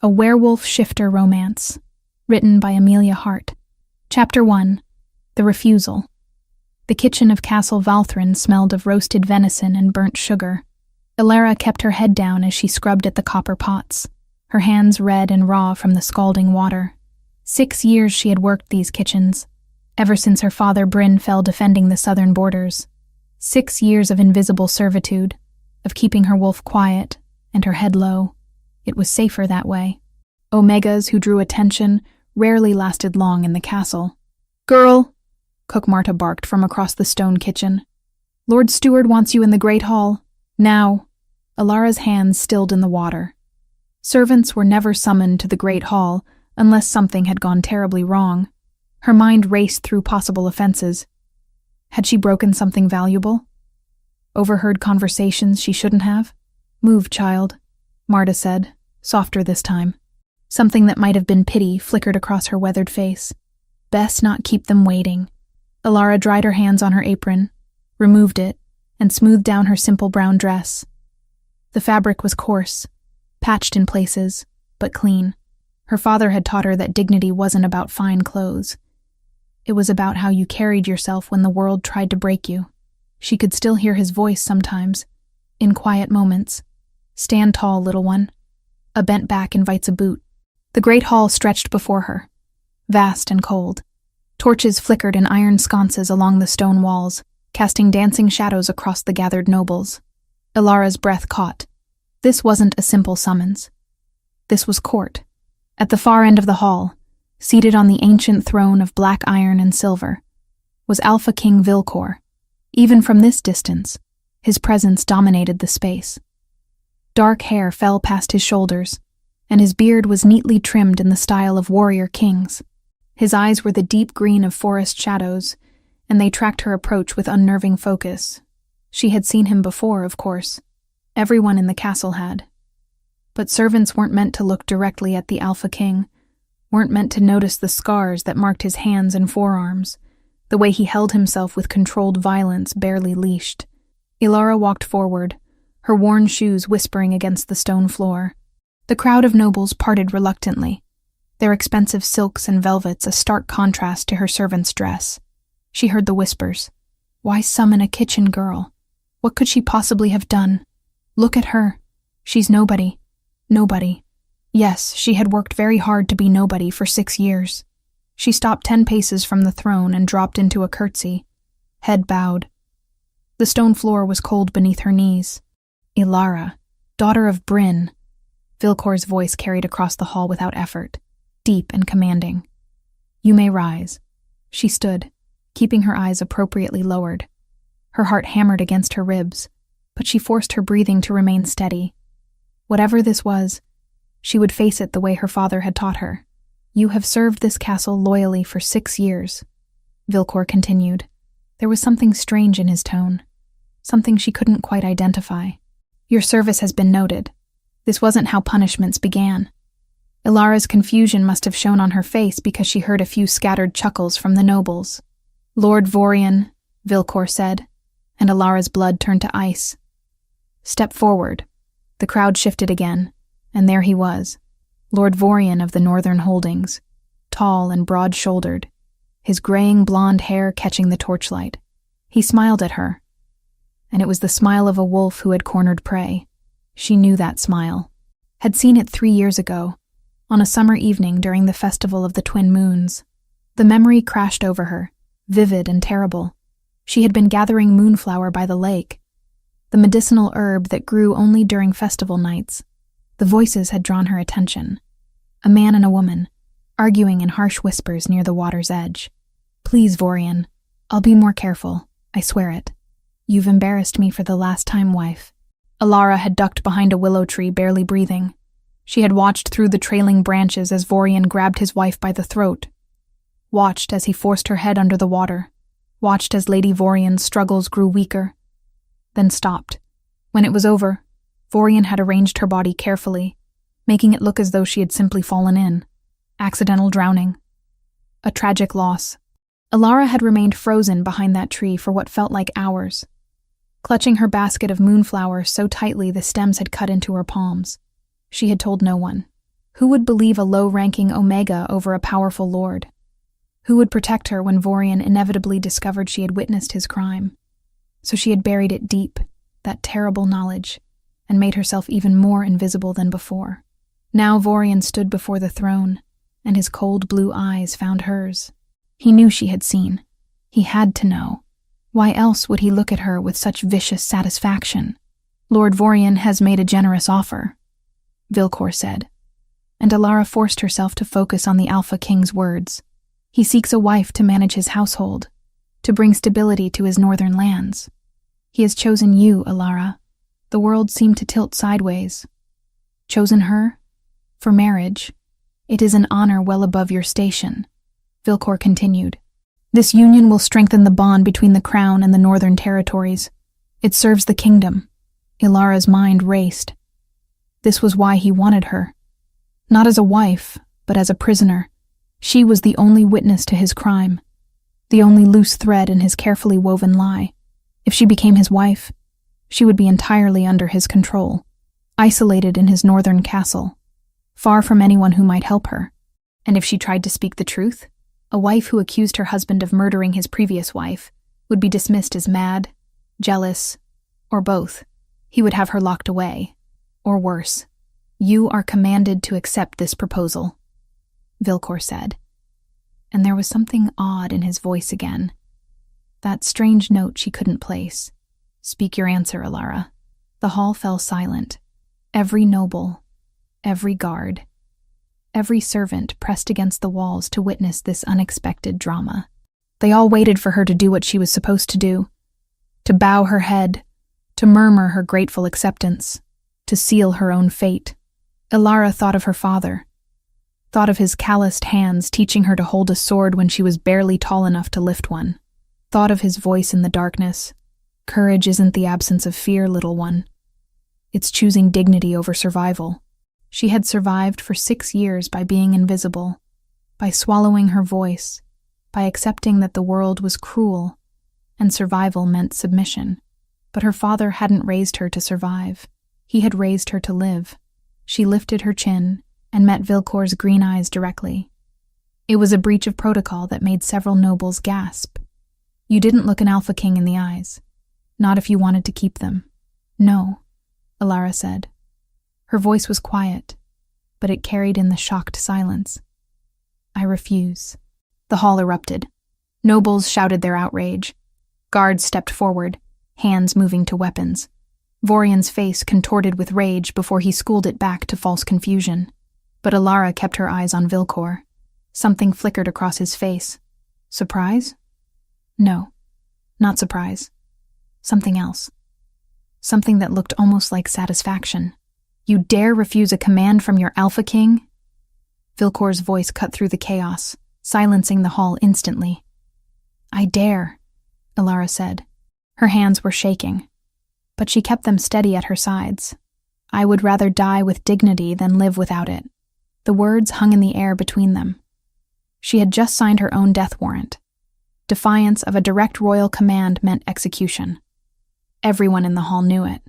A Werewolf Shifter Romance, written by Amelia Hart. Chapter 1. The Refusal. The kitchen of Castle Valthrin smelled of roasted venison and burnt sugar. Ilara kept her head down as she scrubbed at the copper pots, her hands red and raw from the scalding water. 6 years she had worked these kitchens, ever since her father Bryn fell defending the southern borders. 6 years of invisible servitude, of keeping her wolf quiet and her head low. It was safer that way. Omegas who drew attention rarely lasted long in the castle. "Girl," Cook Marta barked from across the stone kitchen. "Lord Steward wants you in the Great Hall. Now." Ilara's hands stilled in the water. Servants were never summoned to the Great Hall unless something had gone terribly wrong. Her mind raced through possible offenses. Had she broken something valuable? Overheard conversations she shouldn't have? "Move, child," Marta said, softer this time. Something that might have been pity flickered across her weathered face. Best not keep them waiting. Ilara dried her hands on her apron, removed it, and smoothed down her simple brown dress. The fabric was coarse, patched in places, but clean. Her father had taught her that dignity wasn't about fine clothes. It was about how you carried yourself when the world tried to break you. She could still hear his voice sometimes, in quiet moments. "Stand tall, little one. A bent back invites a boot." The great hall stretched before her, vast and cold. Torches flickered in iron sconces along the stone walls, casting dancing shadows across the gathered nobles. Ilara's breath caught. This wasn't a simple summons. This was court. At the far end of the hall, seated on the ancient throne of black iron and silver, was Alpha King Vilcor. Even from this distance, his presence dominated the space. Dark hair fell past his shoulders, and his beard was neatly trimmed in the style of warrior kings. His eyes were the deep green of forest shadows, and they tracked her approach with unnerving focus. She had seen him before, of course. Everyone in the castle had. But servants weren't meant to look directly at the Alpha King, weren't meant to notice the scars that marked his hands and forearms, the way he held himself with controlled violence barely leashed. Ilara walked forward, her worn shoes whispering against the stone floor. The crowd of nobles parted reluctantly, their expensive silks and velvets a stark contrast to her servant's dress. She heard the whispers. Why summon a kitchen girl? What could she possibly have done? Look at her. She's nobody. Nobody. Yes, she had worked very hard to be nobody for 6 years. She stopped 10 paces from the throne and dropped into a curtsy, head bowed. The stone floor was cold beneath her knees. "Ilara, daughter of Bryn," Vilcor's voice carried across the hall without effort, deep and commanding. "You may rise." She stood, keeping her eyes appropriately lowered. Her heart hammered against her ribs, but she forced her breathing to remain steady. Whatever this was, she would face it the way her father had taught her. "You have served this castle loyally for 6 years," Vilcor continued. There was something strange in his tone, something she couldn't quite identify. "Your service has been noted. This wasn't how punishments began." Ilara's confusion must have shown on her face because she heard a few scattered chuckles from the nobles. "Lord Vorian," Vilcor said, and Ilara's blood turned to ice. "Step forward." The crowd shifted again, and there he was, Lord Vorian of the Northern Holdings, tall and broad-shouldered, his graying blonde hair catching the torchlight. He smiled at her, and it was the smile of a wolf who had cornered prey. She knew that smile, had seen it 3 years ago, on a summer evening during the Festival of the Twin Moons. The memory crashed over her, vivid and terrible. She had been gathering moonflower by the lake, the medicinal herb that grew only during festival nights. The voices had drawn her attention. A man and a woman, arguing in harsh whispers near the water's edge. "Please, Vorian, I'll be more careful, I swear it. You've embarrassed me for the last time, wife." Ilara had ducked behind a willow tree, barely breathing. She had watched through the trailing branches as Vorian grabbed his wife by the throat, watched as he forced her head under the water, watched as Lady Vorian's struggles grew weaker, then stopped. When it was over, Vorian had arranged her body carefully, making it look as though she had simply fallen in. Accidental drowning. A tragic loss. Ilara had remained frozen behind that tree for what felt like hours, clutching her basket of moonflowers so tightly the stems had cut into her palms. She had told no one. Who would believe a low-ranking Omega over a powerful lord? Who would protect her when Vorian inevitably discovered she had witnessed his crime? So she had buried it deep, that terrible knowledge, and made herself even more invisible than before. Now Vorian stood before the throne, and his cold blue eyes found hers. He knew she had seen. He had to know. Why else would he look at her with such vicious satisfaction? Lord Vorian has made a generous offer, Vilcor said, and Alara forced herself to focus on the Alpha King's words. He seeks a wife to manage his household, to bring stability to his northern lands. He has chosen you, Alara. The world seemed to tilt sideways. Chosen her? For marriage? It is an honor well above your station, Vilcor continued. This union will strengthen the bond between the crown and the northern territories. It serves the kingdom. Ilara's mind raced. This was why he wanted her. Not as a wife, but as a prisoner. She was the only witness to his crime, the only loose thread in his carefully woven lie. If she became his wife, she would be entirely under his control, isolated in his northern castle, far from anyone who might help her. And if she tried to speak the truth, a wife who accused her husband of murdering his previous wife would be dismissed as mad, jealous, or both. He would have her locked away, or worse. You are commanded to accept this proposal, Vilcor said, and there was something odd in his voice again. That strange note she couldn't place. Speak your answer, Alara. The hall fell silent. Every noble, every guard, every servant pressed against the walls to witness this unexpected drama. They all waited for her to do what she was supposed to do, to bow her head, to murmur her grateful acceptance, to seal her own fate. Alara thought of her father, thought of his calloused hands teaching her to hold a sword when she was barely tall enough to lift one, thought of his voice in the darkness. Courage isn't the absence of fear, little one. It's choosing dignity over survival. She had survived for 6 years by being invisible, by swallowing her voice, by accepting that the world was cruel, and survival meant submission. But her father hadn't raised her to survive. He had raised her to live. She lifted her chin and met Vilcor's green eyes directly. It was a breach of protocol that made several nobles gasp. You didn't look an Alpha King in the eyes. Not if you wanted to keep them. No, Alara said. Her voice was quiet, but it carried in the shocked silence. I refuse. The hall erupted. Nobles shouted their outrage. Guards stepped forward, hands moving to weapons. Vorian's face contorted with rage before he schooled it back to false confusion. But Alara kept her eyes on Vilcor. Something flickered across his face. Surprise? No, not surprise. Something else. Something that looked almost like satisfaction. You dare refuse a command from your Alpha King? Vilcor's voice cut through the chaos, silencing the hall instantly. I dare, Alara said. Her hands were shaking, but she kept them steady at her sides. I would rather die with dignity than live without it. The words hung in the air between them. She had just signed her own death warrant. Defiance of a direct royal command meant execution. Everyone in the hall knew it.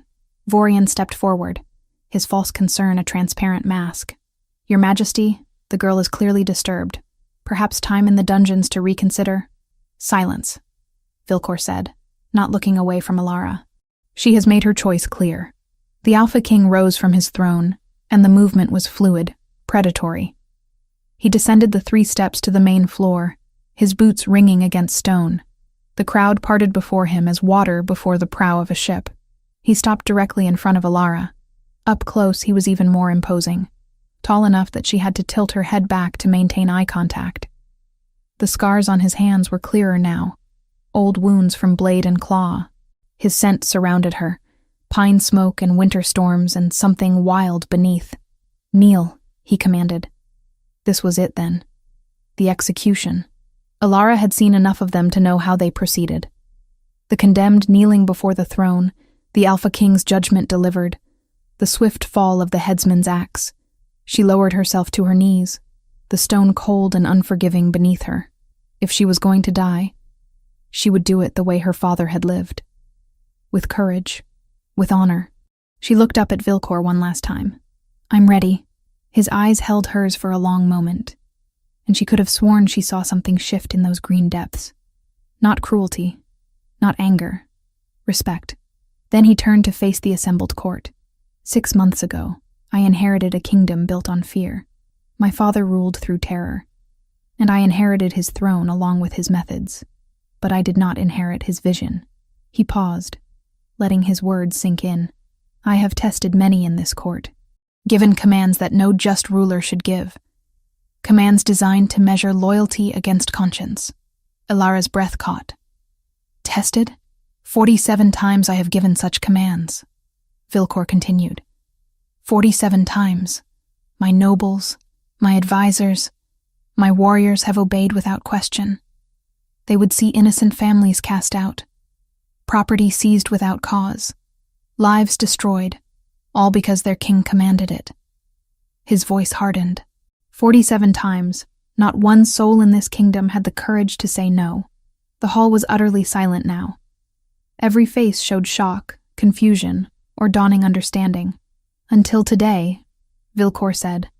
Vorian stepped forward, his false concern a transparent mask. Your Majesty, the girl is clearly disturbed. Perhaps time in the dungeons to reconsider? Silence, Vilcor said, not looking away from Alara. She has made her choice clear. The Alpha King rose from his throne, and the movement was fluid, predatory. He descended the 3 steps to the main floor, his boots ringing against stone. The crowd parted before him as water before the prow of a ship. He stopped directly in front of Alara. Up close, he was even more imposing, tall enough that she had to tilt her head back to maintain eye contact. The scars on his hands were clearer now, old wounds from blade and claw. His scent surrounded her, pine smoke and winter storms and something wild beneath. Kneel, he commanded. This was it then. The execution. Alara had seen enough of them to know how they proceeded. The condemned kneeling before the throne, the Alpha King's judgment delivered, the swift fall of the headsman's axe. She lowered herself to her knees, the stone cold and unforgiving beneath her. If she was going to die, she would do it the way her father had lived. With courage, with honor. She looked up at Vilcor one last time. I'm ready. His eyes held hers for a long moment, and she could have sworn she saw something shift in those green depths. Not cruelty, not anger, respect. Then he turned to face the assembled court. 6 months ago, I inherited a kingdom built on fear. My father ruled through terror, and I inherited his throne along with his methods. But I did not inherit his vision. He paused, letting his words sink in. I have tested many in this court, given commands that no just ruler should give. Commands designed to measure loyalty against conscience. Ilara's breath caught. Tested? 47 times I have given such commands. Vilcor continued. 47 times. My nobles, my advisors, my warriors have obeyed without question. They would see innocent families cast out, property seized without cause, lives destroyed, all because their king commanded it. His voice hardened. 47 times, not one soul in this kingdom had the courage to say no. The hall was utterly silent now. Every face showed shock, confusion, or dawning understanding. Until today, Vilcor said.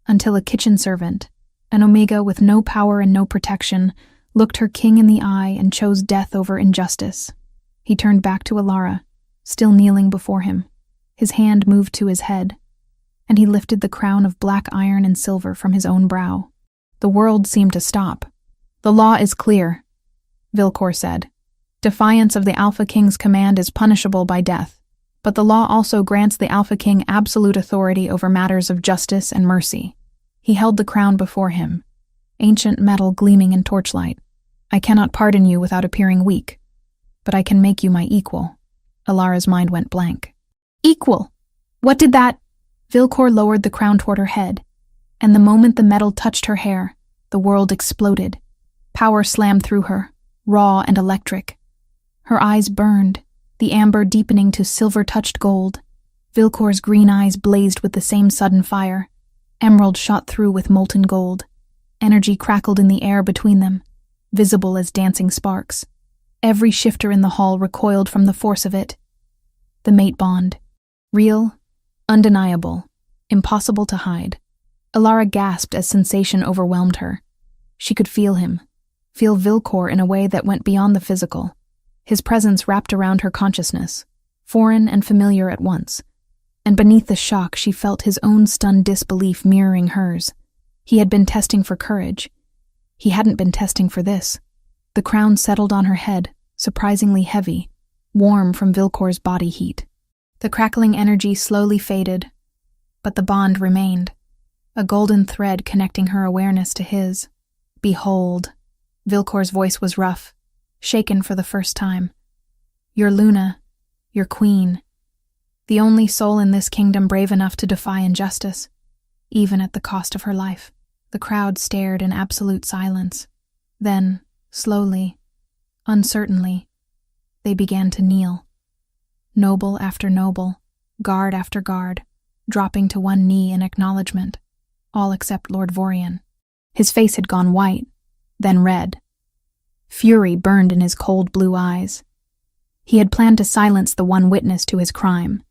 Until a kitchen servant, an Omega with no power and no protection, looked her king in the eye and chose death over injustice. He turned back to Ilara, still kneeling before him. His hand moved to his head, and he lifted the crown of black iron and silver from his own brow. The world seemed to stop. The law is clear, Vilcor said. Defiance of the Alpha King's command is punishable by death, but the law also grants the Alpha King absolute authority over matters of justice and mercy. He held the crown before him, ancient metal gleaming in torchlight. I cannot pardon you without appearing weak, but I can make you my equal. Ilara's mind went blank. Equal? What did that? Vilcor lowered the crown toward her head, and the moment the metal touched her hair, the world exploded. Power slammed through her, raw and electric. Her eyes burned, the amber deepening to silver-touched gold. Vilcor's green eyes blazed with the same sudden fire. Emerald shot through with molten gold. Energy crackled in the air between them, visible as dancing sparks. Every shifter in the hall recoiled from the force of it. The mate bond. Real, undeniable, impossible to hide. Ilara gasped as sensation overwhelmed her. She could feel him, feel Vilcor in a way that went beyond the physical. His presence wrapped around her consciousness, foreign and familiar at once, and beneath the shock she felt his own stunned disbelief mirroring hers. He had been testing for courage. He hadn't been testing for this. The crown settled on her head, surprisingly heavy, warm from Vilcor's body heat. The crackling energy slowly faded, but the bond remained, a golden thread connecting her awareness to his. Behold, Vilcor's voice was rough, shaken for the first time. You're Luna, your queen, the only soul in this kingdom brave enough to defy injustice, even at the cost of her life. The crowd stared in absolute silence. Then, slowly, uncertainly, they began to kneel. Noble after noble, guard after guard, dropping to one knee in acknowledgement, all except Lord Vorian. His face had gone white, then red. Fury burned in his cold blue eyes. He had planned to silence the one witness to his crime,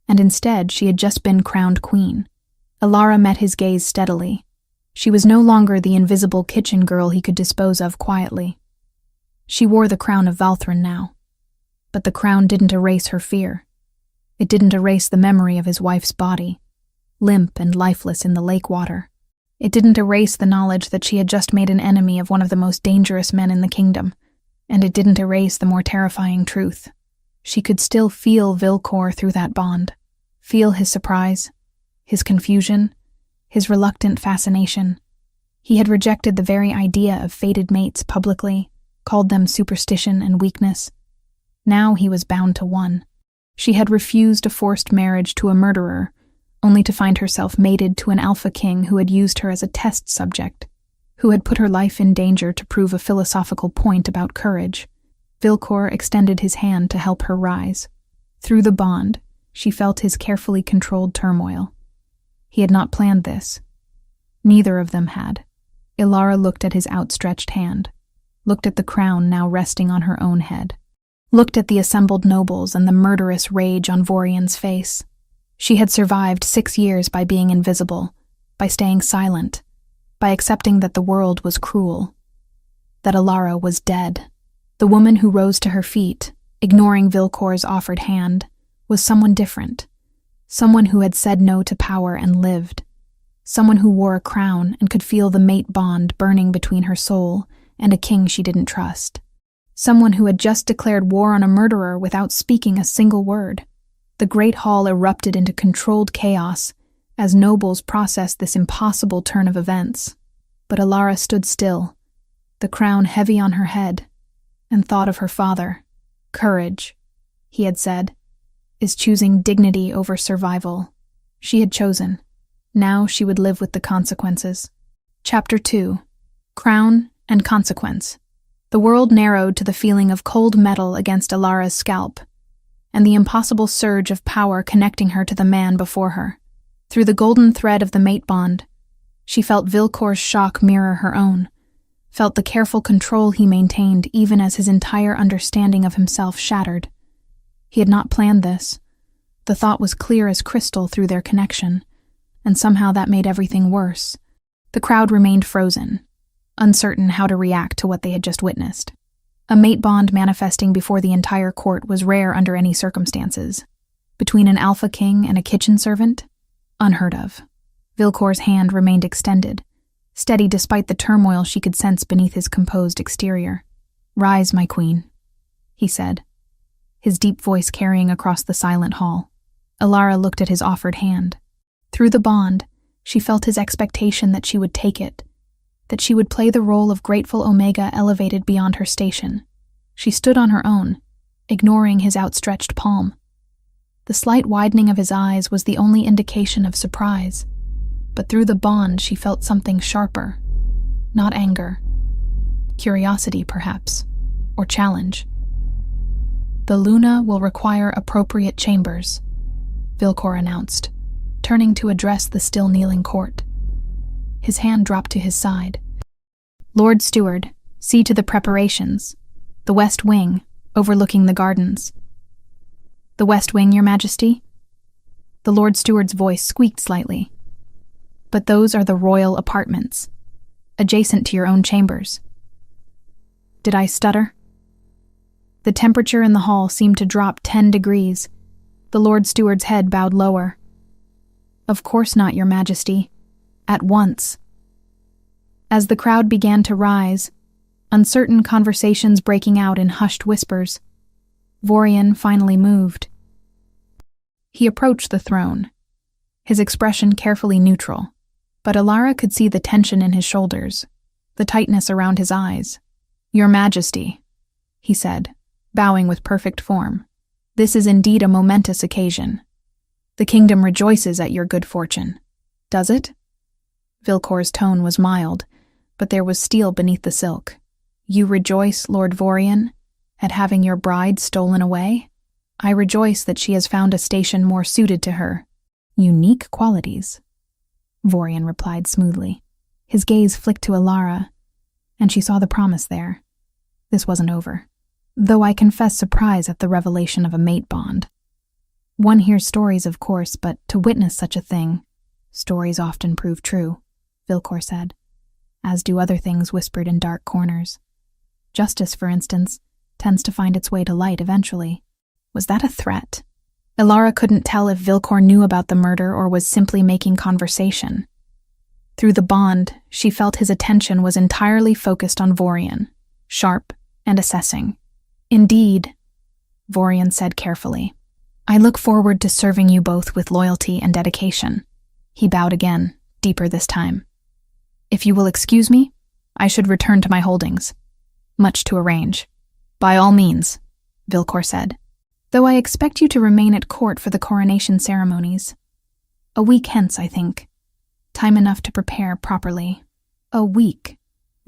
and instead she had just been crowned queen. Ilara met his gaze steadily. She was no longer the invisible kitchen girl he could dispose of quietly. She wore the crown of Valthrin now, but the crown didn't erase her fear. It didn't erase the memory of his wife's body, limp and lifeless in the lake water. It didn't erase the knowledge that she had just made an enemy of one of the most dangerous men in the kingdom, and it didn't erase the more terrifying truth. She could still feel Vilcor through that bond, feel his surprise, his confusion, his reluctant fascination. He had rejected the very idea of fated mates publicly, called them superstition and weakness. Now he was bound to one. She had refused a forced marriage to a murderer, only to find herself mated to an Alpha King who had used her as a test subject, who had put her life in danger to prove a philosophical point about courage. Vilcor extended his hand to help her rise. Through the bond, she felt his carefully controlled turmoil. He had not planned this. Neither of them had. Ilara looked at his outstretched hand, looked at the crown now resting on her own head, looked at the assembled nobles and the murderous rage on Vorian's face. She had survived 6 years by being invisible, by staying silent, by accepting that the world was cruel, that Alara was dead. The woman who rose to her feet, ignoring Vilcor's offered hand, was someone different, someone who had said no to power and lived, someone who wore a crown and could feel the mate bond burning between her soul and a king she didn't trust, someone who had just declared war on a murderer without speaking a single word. The great hall erupted into controlled chaos as nobles processed this impossible turn of events. But Alara stood still, the crown heavy on her head, and thought of her father. Courage, he had said, is choosing dignity over survival. She had chosen. Now she would live with the consequences. Chapter 2. Crown and Consequence. The world narrowed to the feeling of cold metal against Alara's scalp, and the impossible surge of power connecting her to the man before her. Through the golden thread of the mate bond, she felt Vilcor's shock mirror her own, felt the careful control he maintained even as his entire understanding of himself shattered. He had not planned this. The thought was clear as crystal through their connection, and somehow that made everything worse. The crowd remained frozen, uncertain how to react to what they had just witnessed. A mate bond manifesting before the entire court was rare under any circumstances. Between an alpha king and a kitchen servant? Unheard of. Vilcor's hand remained extended, steady despite the turmoil she could sense beneath his composed exterior. "Rise, my queen," he said, his deep voice carrying across the silent hall. Alara looked at his offered hand. Through the bond, she felt his expectation that she would take it, that she would play the role of grateful Omega elevated beyond her station. She stood on her own, ignoring his outstretched palm. The slight widening of his eyes was the only indication of surprise, but through the bond she felt something sharper. Not anger. Curiosity, perhaps, or challenge. "The Luna will require appropriate chambers," Vilcor announced, turning to address the still kneeling court. His hand dropped to his side. "Lord Steward, see to the preparations. The West Wing, overlooking the gardens." "The West Wing, Your Majesty?" The Lord Steward's voice squeaked slightly. "But those are the royal apartments, adjacent to your own chambers." Did I stutter? The temperature in the hall seemed to drop 10 degrees. The Lord Steward's head bowed lower. "Of course not, Your Majesty. At once." As the crowd began to rise, uncertain conversations breaking out in hushed whispers, Vorian finally moved. He approached the throne, his expression carefully neutral, but Alara could see the tension in his shoulders, the tightness around his eyes. "Your Majesty," he said, bowing with perfect form, "this is indeed a momentous occasion. The kingdom rejoices at your good fortune. Does it?" Vilcor's tone was mild, but there was steel beneath the silk. "You rejoice, Lord Vorian, at having your bride stolen away? I rejoice that she has found a station more suited to her. Unique qualities," Vorian replied smoothly. His gaze flicked to Alara, and she saw the promise there. This wasn't over. "Though I confess surprise at the revelation of a mate bond. One hears stories, of course, but to witness such a thing, stories often prove true," Vilcor said, "as do other things whispered in dark corners. Justice, for instance, tends to find its way to light eventually." Was that a threat? Alara couldn't tell if Vilcor knew about the murder or was simply making conversation. Through the bond, she felt his attention was entirely focused on Vorian, sharp and assessing. "Indeed," Vorian said carefully. "I look forward to serving you both with loyalty and dedication." He bowed again, deeper this time. "If you will excuse me, I should return to my holdings. Much to arrange." "By all means," Vilcor said. "Though I expect you to remain at court for the coronation ceremonies. A week hence, I think. Time enough to prepare properly." "A week?"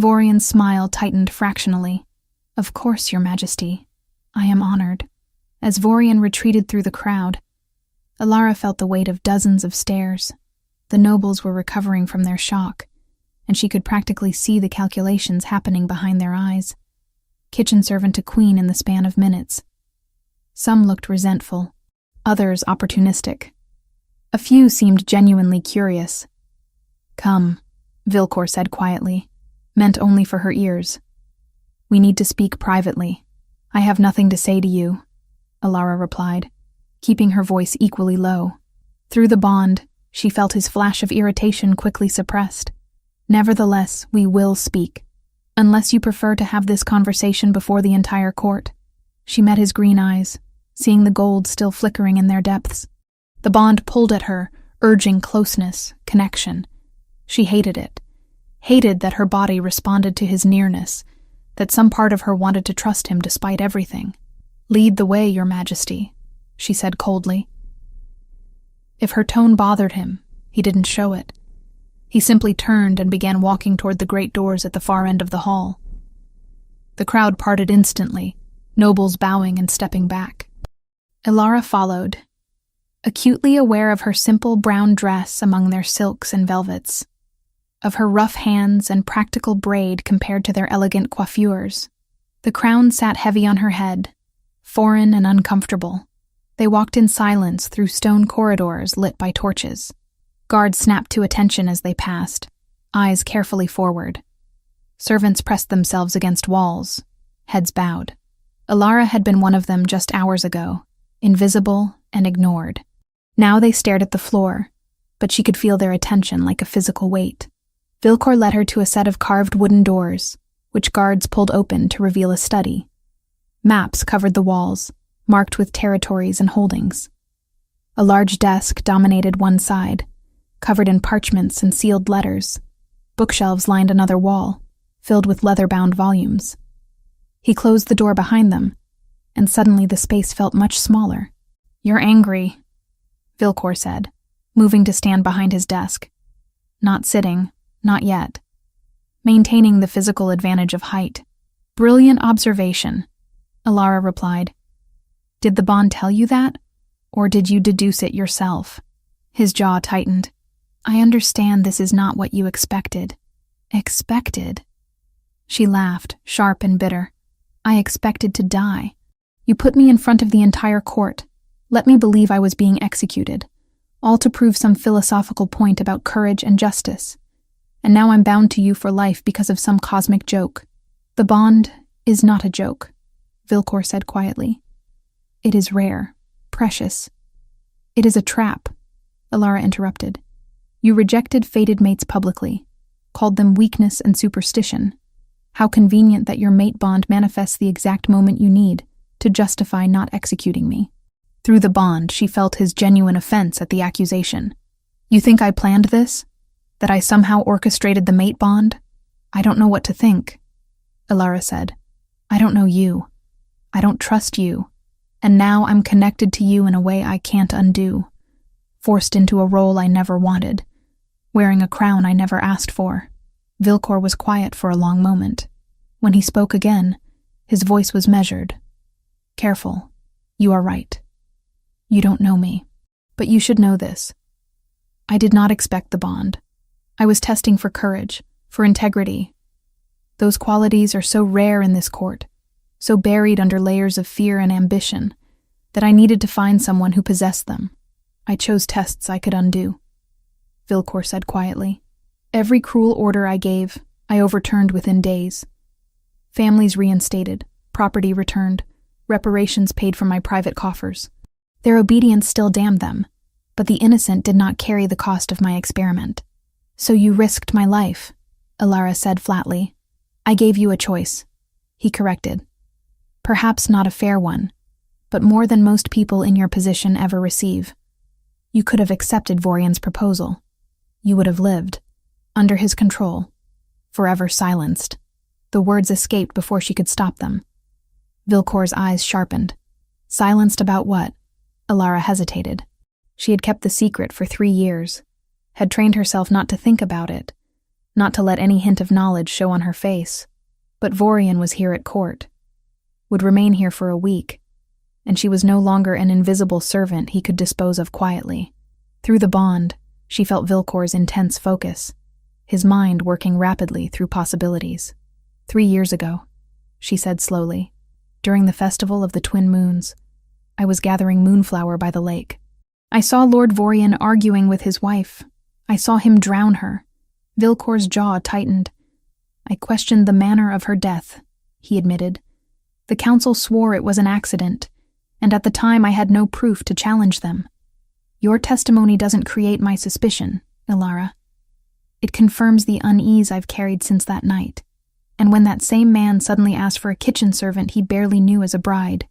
Vorian's smile tightened fractionally. "Of course, Your Majesty. I am honored." As Vorian retreated through the crowd, Alara felt the weight of dozens of stares. The nobles were recovering from their shock, and she could practically see the calculations happening behind their eyes. Kitchen servant to queen in the span of minutes. Some looked resentful, others opportunistic. A few seemed genuinely curious. "Come," Vilcor said quietly, meant only for her ears. "We need to speak privately. I have nothing to say to you," Alara replied, keeping her voice equally low. Through the bond, she felt his flash of irritation quickly suppressed. "Nevertheless, we will speak, unless you prefer to have this conversation before the entire court." She met his green eyes, seeing the gold still flickering in their depths. The bond pulled at her, urging closeness, connection. She hated it. Hated that her body responded to his nearness, that some part of her wanted to trust him despite everything. "Lead the way, Your Majesty," she said coldly. If her tone bothered him, he didn't show it. He simply turned and began walking toward the great doors at the far end of the hall. The crowd parted instantly, nobles bowing and stepping back. Alara followed, acutely aware of her simple brown dress among their silks and velvets, of her rough hands and practical braid compared to their elegant coiffures. The crown sat heavy on her head, foreign and uncomfortable. They walked in silence through stone corridors lit by torches. Guards snapped to attention as they passed, eyes carefully forward. Servants pressed themselves against walls, heads bowed. Alara had been one of them just hours ago, invisible and ignored. Now they stared at the floor, but she could feel their attention like a physical weight. Vilcor led her to a set of carved wooden doors, which guards pulled open to reveal a study. Maps covered the walls, marked with territories and holdings. A large desk dominated one side, covered in parchments and sealed letters. Bookshelves lined another wall, filled with leather-bound volumes. He closed the door behind them, and suddenly the space felt much smaller. "You're angry," Vilcor said, moving to stand behind his desk. Not sitting, not yet. Maintaining the physical advantage of height. "Brilliant observation," Alara replied. "Did the bond tell you that, or did you deduce it yourself?" His jaw tightened. "I understand this is not what you expected." "Expected?" She laughed, sharp and bitter. "I expected to die. You put me in front of the entire court, let me believe I was being executed, all to prove some philosophical point about courage and justice. And now I'm bound to you for life because of some cosmic joke." "The bond is not a joke," Vilcor said quietly. "It is rare, precious." "It is a trap," Alara interrupted. "You rejected fated mates publicly, called them weakness and superstition. How convenient that your mate bond manifests the exact moment you need to justify not executing me." Through the bond, she felt his genuine offense at the accusation. "You think I planned this? That I somehow orchestrated the mate bond? I don't know what to think," Alara said. "I don't know you. I don't trust you. And now I'm connected to you in a way I can't undo. Forced into a role I never wanted. Wearing a crown I never asked for." Vilcor was quiet for a long moment. When he spoke again, his voice was measured. "Careful. You are right. You don't know me. But you should know this. I did not expect the bond. I was testing for courage, for integrity. Those qualities are so rare in this court, so buried under layers of fear and ambition, that I needed to find someone who possessed them. I chose tests I could undo," Vilcor said quietly. "Every cruel order I gave, I overturned within days. Families reinstated, property returned, reparations paid from my private coffers. Their obedience still damned them, but the innocent did not carry the cost of my experiment." "So you risked my life," Alara said flatly. "I gave you a choice," he corrected. "Perhaps not a fair one, but more than most people in your position ever receive. You could have accepted Vorian's proposal. You would have lived, under his control, forever silenced." The words escaped before she could stop them. Vilcor's eyes sharpened. Silenced about what? Alara hesitated. She had kept the secret for 3 years, had trained herself not to think about it, not to let any hint of knowledge show on her face. But Vorian was here at court, would remain here for a week, and she was no longer an invisible servant he could dispose of quietly. Through the bond, she felt Vilcor's intense focus, his mind working rapidly through possibilities. 3 years ago, she said slowly, during the festival of the twin moons, I was gathering moonflower by the lake. I saw Lord Vorian arguing with his wife. I saw him drown her. Vilcor's jaw tightened. I questioned the manner of her death, he admitted. The council swore it was an accident, and at the time I had no proof to challenge them. Your testimony doesn't create my suspicion, Ilara. It confirms the unease I've carried since that night, and when that same man suddenly asked for a kitchen servant he barely knew as a bride,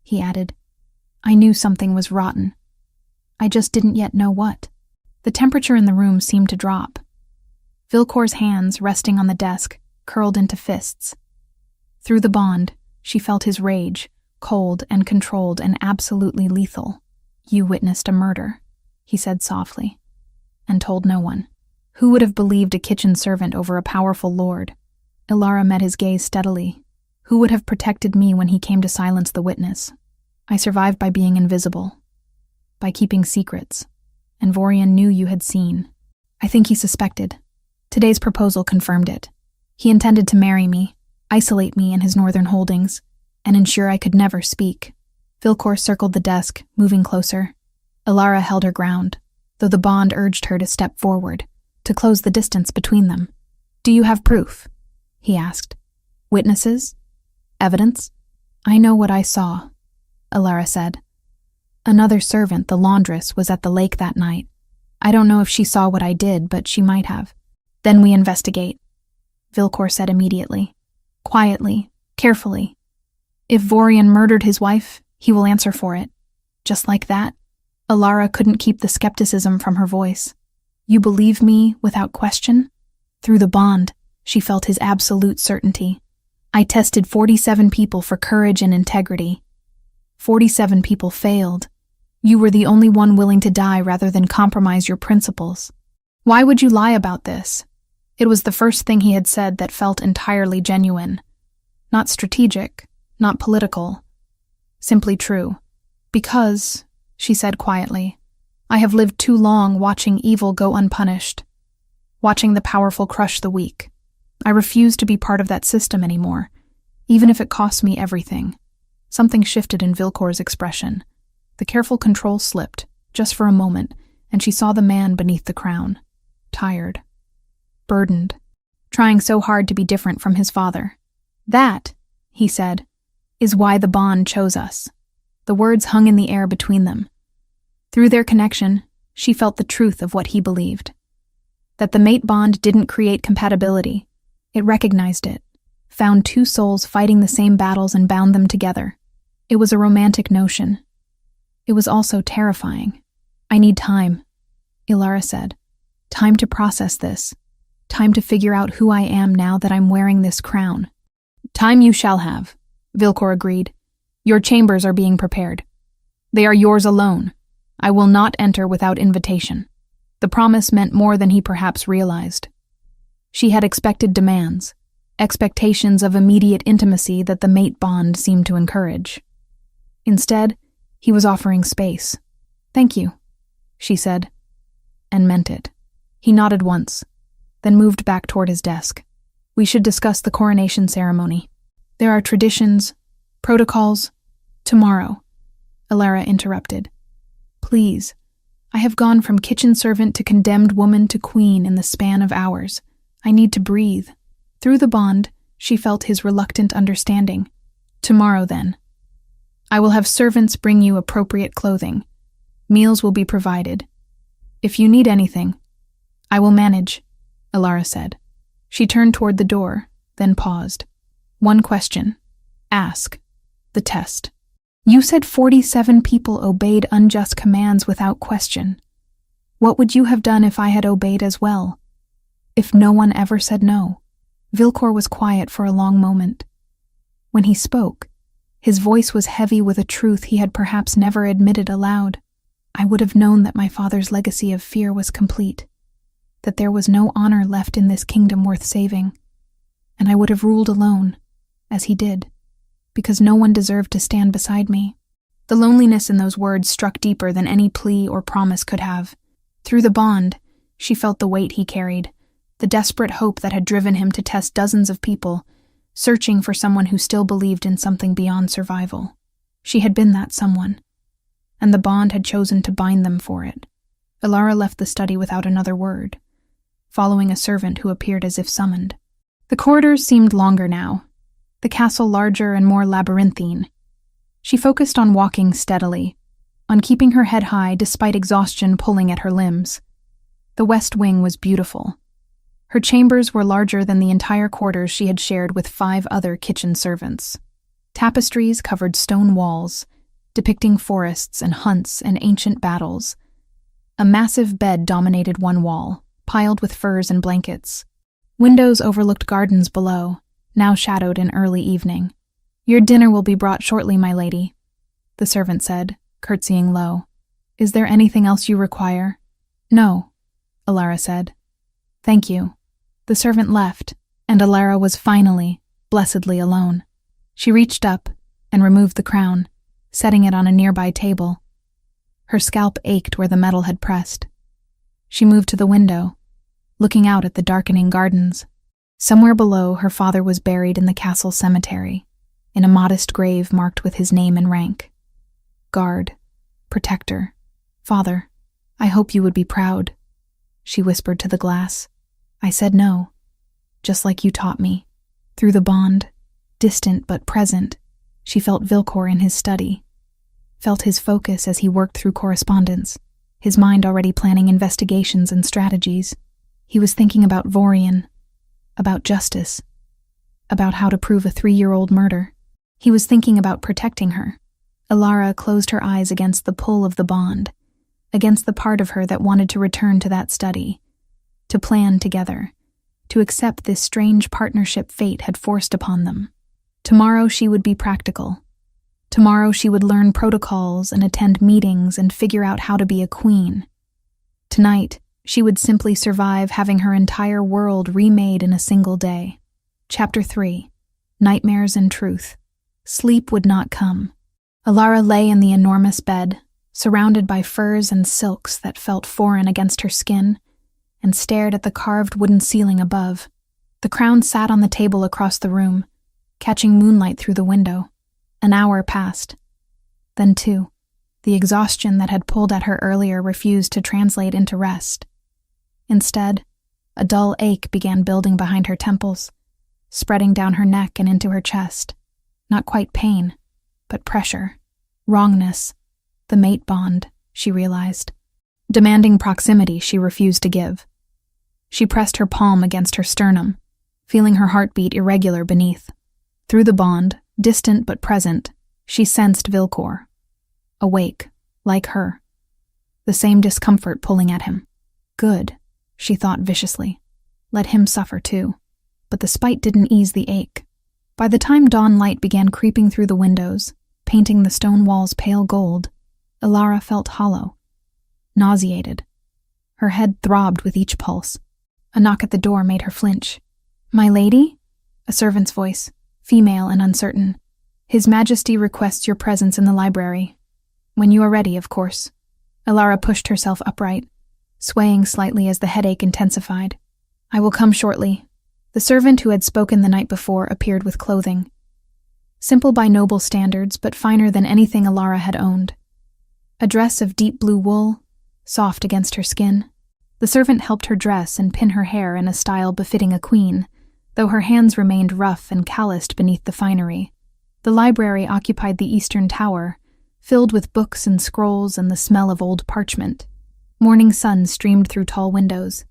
he added, I knew something was rotten. I just didn't yet know what. The temperature in the room seemed to drop. Vilcor's hands, resting on the desk, curled into fists. Through the bond, she felt his rage, cold and controlled and absolutely lethal. You witnessed a murder, he said softly, and told no one. Who would have believed a kitchen servant over a powerful lord? Ilara met his gaze steadily. Who would have protected me when he came to silence the witness? I survived by being invisible, by keeping secrets, and Vorian knew you had seen. I think he suspected. Today's proposal confirmed it. He intended to marry me, isolate me in his northern holdings, and ensure I could never speak. Vilcor circled the desk, moving closer. Ilara held her ground, though the bond urged her to step forward, to close the distance between them. Do you have proof? He asked. Witnesses? Evidence? I know what I saw, Ilara said. Another servant, the laundress, was at the lake that night. I don't know if she saw what I did, but she might have. Then we investigate, Vilcor said immediately. Quietly, carefully. If Vorian murdered his wife, he will answer for it. Just like that, Ilara couldn't keep the skepticism from her voice. You believe me without question? Through the bond, she felt his absolute certainty. I tested 47 people for courage and integrity. 47 people failed. You were the only one willing to die rather than compromise your principles. Why would you lie about this? It was the first thing he had said that felt entirely genuine. Not strategic, not political. Simply true. Because, she said quietly, I have lived too long watching evil go unpunished. Watching the powerful crush the weak. I refuse to be part of that system anymore, even if it costs me everything. Something shifted in Vilcor's expression. The careful control slipped, just for a moment, and she saw the man beneath the crown. Tired. Burdened. Trying so hard to be different from his father. That, he said, is why the bond chose us. The words hung in the air between them. Through their connection, she felt the truth of what he believed. That the mate bond didn't create compatibility. It recognized it, found two souls fighting the same battles and bound them together. It was a romantic notion. It was also terrifying. I need time, Ilara said. Time to process this. Time to figure out who I am now that I'm wearing this crown. Time you shall have, Vilcor agreed. Your chambers are being prepared. They are yours alone. I will not enter without invitation. The promise meant more than he perhaps realized. She had expected demands, expectations of immediate intimacy that the mate bond seemed to encourage. Instead, he was offering space. Thank you, she said, and meant it. He nodded once, then moved back toward his desk. We should discuss the coronation ceremony. There are traditions, protocols. Tomorrow, Ilara interrupted. Please, I have gone from kitchen servant to condemned woman to queen in the span of hours. I need to breathe. Through the bond, she felt his reluctant understanding. Tomorrow, then. I will have servants bring you appropriate clothing. Meals will be provided. If you need anything, I will manage, Ilara said. She turned toward the door, then paused. One question. Ask. The test. You said 47 people obeyed unjust commands without question. What would you have done if I had obeyed as well? If no one ever said no? Vilcor was quiet for a long moment. When he spoke, his voice was heavy with a truth he had perhaps never admitted aloud. I would have known that my father's legacy of fear was complete, that there was no honor left in this kingdom worth saving, and I would have ruled alone, as he did, because no one deserved to stand beside me. The loneliness in those words struck deeper than any plea or promise could have. Through the bond, she felt the weight he carried, the desperate hope that had driven him to test dozens of people, searching for someone who still believed in something beyond survival. She had been that someone. and the bond had chosen to bind them for it. Ilara left the study without another word, following a servant who appeared as if summoned. The corridors seemed longer now, the castle larger and more labyrinthine. She focused on walking steadily, on keeping her head high despite exhaustion pulling at her limbs. The west wing was beautiful. Her chambers were larger than the entire quarters she had shared with 5 other kitchen servants. Tapestries covered stone walls, depicting forests and hunts and ancient battles. A massive bed dominated one wall, piled with furs and blankets. Windows overlooked gardens below, now shadowed in early evening. "Your dinner will be brought shortly, my lady," the servant said, curtsying low. "Is there anything else you require?" "No," Ilara said. "Thank you." The servant left, and Ilara was finally, blessedly alone. She reached up and removed the crown, setting it on a nearby table. Her scalp ached where the metal had pressed. She moved to the window, looking out at the darkening gardens. Somewhere below, her father was buried in the castle cemetery, in a modest grave marked with his name and rank. "Guard, protector, father, I hope you would be proud," she whispered to the glass. "I said no, just like you taught me." Through the bond, distant but present, she felt Vilcor in his study, felt his focus as he worked through correspondence, his mind already planning investigations and strategies. He was thinking about Vorian, about justice, about how to prove a 3-year-old murder. He was thinking about protecting her. Ilara closed her eyes against the pull of the bond, against the part of her that wanted to return to that study, to plan together, to accept this strange partnership fate had forced upon them. Tomorrow she would be practical. Tomorrow she would learn protocols and attend meetings and figure out how to be a queen. Tonight, she would simply survive having her entire world remade in a single day. Chapter 3. Nightmares and Truth. Sleep would not come. Ilara lay in the enormous bed, surrounded by furs and silks that felt foreign against her skin, and stared at the carved wooden ceiling above. The crown sat on the table across the room, catching moonlight through the window. An hour passed. Then 2. The exhaustion that had pulled at her earlier refused to translate into rest. Instead, a dull ache began building behind her temples, spreading down her neck and into her chest. Not quite pain, but pressure, wrongness, the mate bond, she realized. Demanding proximity she refused to give. She pressed her palm against her sternum, feeling her heartbeat irregular beneath. Through the bond, distant but present, she sensed Vilcor. Awake, like her. The same discomfort pulling at him. Good, she thought viciously. Let him suffer too. But the spite didn't ease the ache. By the time dawn light began creeping through the windows, painting the stone walls pale gold, Ilara felt hollow, nauseated. Her head throbbed with each pulse. A knock at the door made her flinch. "My lady?" A servant's voice, female and uncertain. "His Majesty requests your presence in the library. When you are ready, of course." Ilara pushed herself upright, swaying slightly as the headache intensified. "I will come shortly." The servant who had spoken the night before appeared with clothing. Simple by noble standards, but finer than anything Ilara had owned. A dress of deep blue wool, soft against her skin. The servant helped her dress and pin her hair in a style befitting a queen, though her hands remained rough and calloused beneath the finery. The library occupied the eastern tower, filled with books and scrolls and the smell of old parchment. Morning sun streamed through tall windows.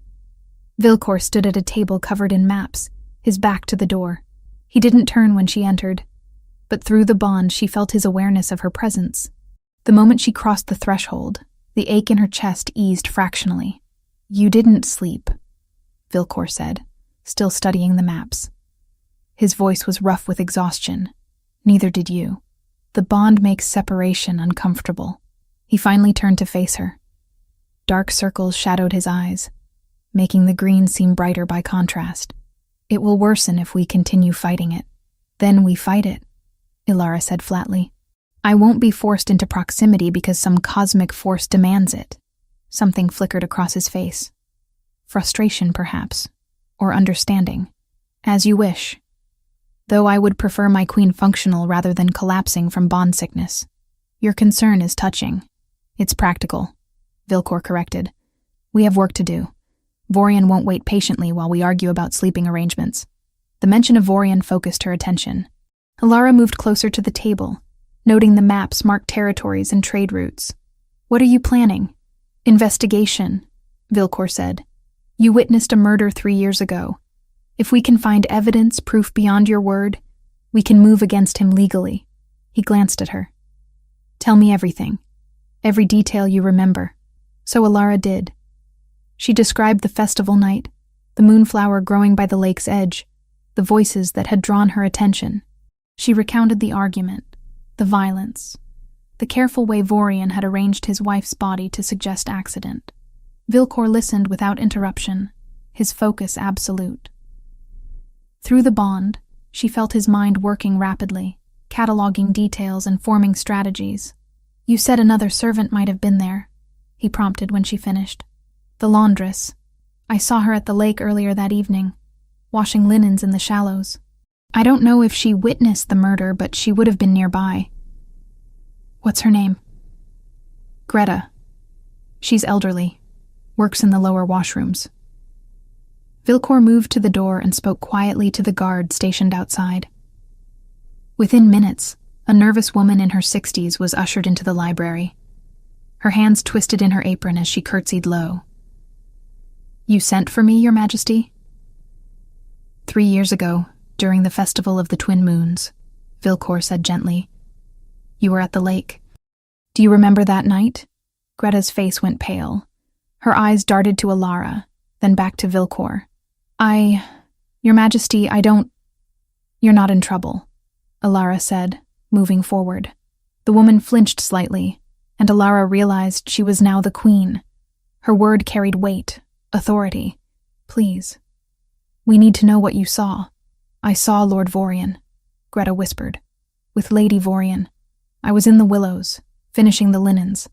Vilcor stood at a table covered in maps, his back to the door. He didn't turn when she entered, but through the bond she felt his awareness of her presence. The moment she crossed the threshold, the ache in her chest eased fractionally. "You didn't sleep," Vilcor said, still studying the maps. His voice was rough with exhaustion. "Neither did you. The bond makes separation uncomfortable." He finally turned to face her. Dark circles shadowed his eyes, making the green seem brighter by contrast. "It will worsen if we continue fighting it." "Then we fight it," Ilara said flatly. "I won't be forced into proximity because some cosmic force demands it." Something flickered across his face. Frustration, perhaps, or understanding. "As you wish. Though I would prefer my queen functional rather than collapsing from bond sickness. Your concern is touching." It's practical, Vilcor corrected. We have work to do. Vorian won't wait patiently while we argue about sleeping arrangements. The mention of Vorian focused her attention. Alara moved closer to the table, noting the maps marked territories and trade routes. What are you planning? Investigation, Vilcor said. You witnessed a murder 3 years ago. If we can find evidence, proof beyond your word, we can move against him legally. He glanced at her. Tell me everything. Every detail you remember. So Alara did. She described the festival night, the moonflower growing by the lake's edge, the voices that had drawn her attention. She recounted the argument, the violence, the careful way Vorian had arranged his wife's body to suggest accident. Vilcor listened without interruption, his focus absolute. Through the bond, she felt his mind working rapidly, cataloging details and forming strategies. You said another servant might have been there, he prompted when she finished. The laundress. I saw her at the lake earlier that evening, washing linens in the shallows. I don't know if she witnessed the murder, but she would have been nearby. What's her name? Greta. She's elderly, works in the lower washrooms. Vilcor moved to the door and spoke quietly to the guard stationed outside. Within minutes, a nervous woman in her 60s was ushered into the library. Her hands twisted in her apron as she curtsied low. You sent for me, Your Majesty? 3 years ago, during the Festival of the Twin Moons, Vilcor said gently. You were at the lake. Do you remember that night? Greta's face went pale. Her eyes darted to Alara, then back to Vilcor. Your Majesty, I don't... You're not in trouble, Alara said, moving forward. The woman flinched slightly, and Alara realized she was now the queen. Her word carried weight, authority. Please. We need to know what you saw. I saw Lord Vorian, Greta whispered. With Lady Vorian. I was in the willows, finishing the linens.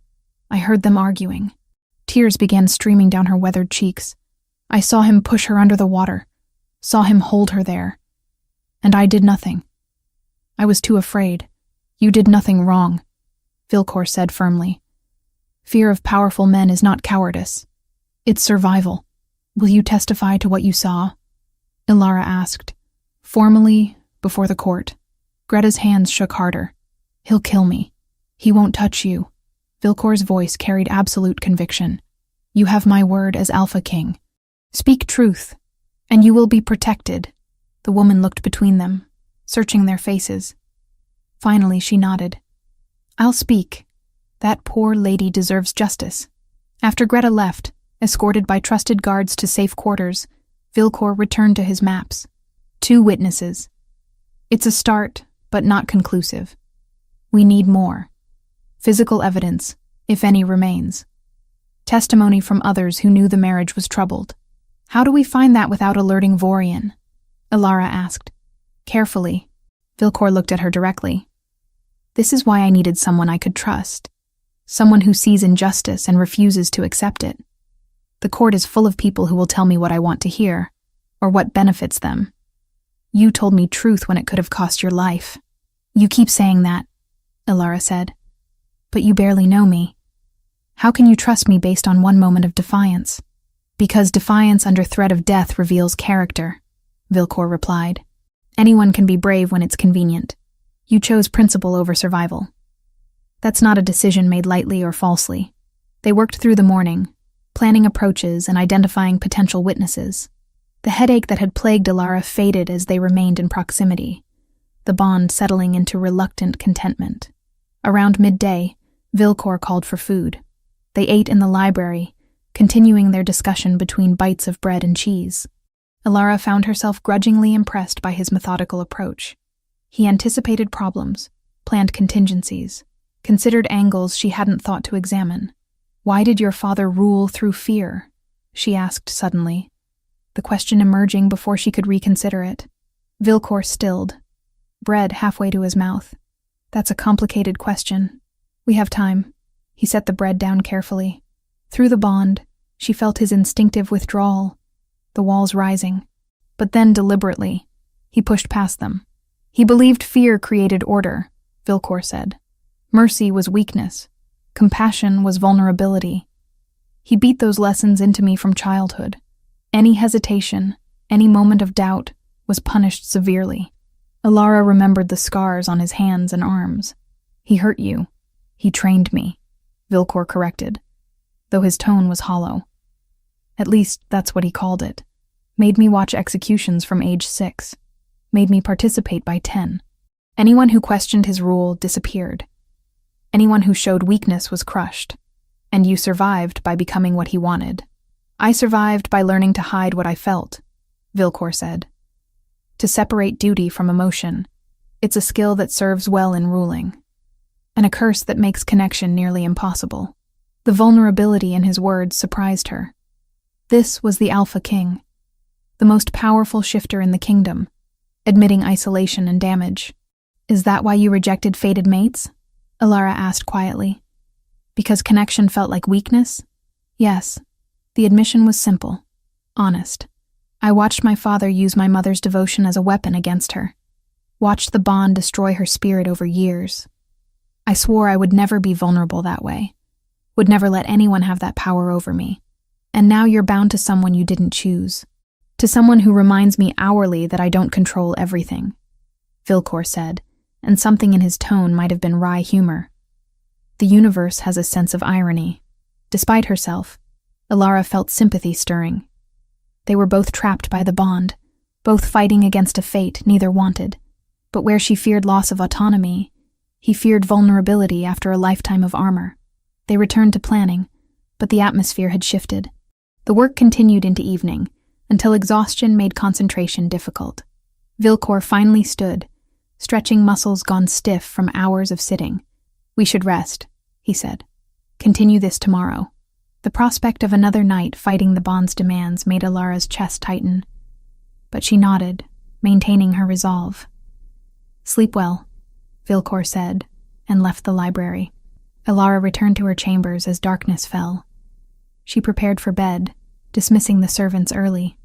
I heard them arguing. Tears began streaming down her weathered cheeks. I saw him push her under the water, saw him hold her there. And I did nothing. I was too afraid. You did nothing wrong, Vilcor said firmly. Fear of powerful men is not cowardice. It's survival. Will you testify to what you saw? Alara asked, formally, before the court. Greta's hands shook harder. He'll kill me. He won't touch you. Vilcor's voice carried absolute conviction. You have my word as Alpha King. Speak truth, and you will be protected. The woman looked between them, searching their faces. Finally, she nodded. I'll speak. That poor lady deserves justice. After Greta left, escorted by trusted guards to safe quarters, Vilcor returned to his maps. 2 witnesses. It's a start, but not conclusive. We need more. Physical evidence, if any remains. Testimony from others who knew the marriage was troubled. How do we find that without alerting Vorian? Alara asked. Carefully. Vilcor looked at her directly. This is why I needed someone I could trust. Someone who sees injustice and refuses to accept it. The court is full of people who will tell me what I want to hear, or what benefits them. You told me truth when it could have cost your life. You keep saying that, Alara said. But you barely know me. How can you trust me based on one moment of defiance? Because defiance under threat of death reveals character, Vilcor replied. Anyone can be brave when it's convenient. You chose principle over survival. That's not a decision made lightly or falsely. They worked through the morning, planning approaches and identifying potential witnesses. The headache that had plagued Alara faded as they remained in proximity, the bond settling into reluctant contentment. Around midday, Vilcor called for food. They ate in the library, continuing their discussion between bites of bread and cheese. Alara found herself grudgingly impressed by his methodical approach. He anticipated problems, planned contingencies, considered angles she hadn't thought to examine. Why did your father rule through fear? She asked suddenly, the question emerging before she could reconsider it. Vilcor stilled, bread halfway to his mouth. That's a complicated question. We have time. He set the bread down carefully. Through the bond, she felt his instinctive withdrawal, the walls rising. But then deliberately, he pushed past them. He believed fear created order, Vilcor said. Mercy was weakness. Compassion was vulnerability. He beat those lessons into me from childhood. Any hesitation, any moment of doubt, was punished severely. Alara remembered the scars on his hands and arms. He hurt you. He trained me, Vilcor corrected, though his tone was hollow. At least that's what he called it. Made me watch executions from age 6. Made me participate by 10. Anyone who questioned his rule disappeared. Anyone who showed weakness was crushed. And you survived by becoming what he wanted. I survived by learning to hide what I felt, Vilcor said. To separate duty from emotion. It's a skill that serves well in ruling. And a curse that makes connection nearly impossible. The vulnerability in his words surprised her. This was the Alpha King, the most powerful shifter in the kingdom, admitting isolation and damage. Is that why you rejected fated mates? Alara asked quietly. Because connection felt like weakness? Yes. The admission was simple, honest. I watched my father use my mother's devotion as a weapon against her. Watched the bond destroy her spirit over years. I swore I would never be vulnerable that way. Would never let anyone have that power over me. And now you're bound to someone you didn't choose. To someone who reminds me hourly that I don't control everything, Vilcor said, and something in his tone might have been wry humor. The universe has a sense of irony. Despite herself, Alara felt sympathy stirring. They were both trapped by the bond, both fighting against a fate neither wanted. But where she feared loss of autonomy, he feared vulnerability after a lifetime of armor. They returned to planning, but the atmosphere had shifted. The work continued into evening, until exhaustion made concentration difficult. Vilcor finally stood, stretching muscles gone stiff from hours of sitting. We should rest, he said. Continue this tomorrow. The prospect of another night fighting the bond's demands made Alara's chest tighten. But she nodded, maintaining her resolve. Sleep well, Vilcor said, and left the library. Alara returned to her chambers as darkness fell. She prepared for bed, dismissing the servants early.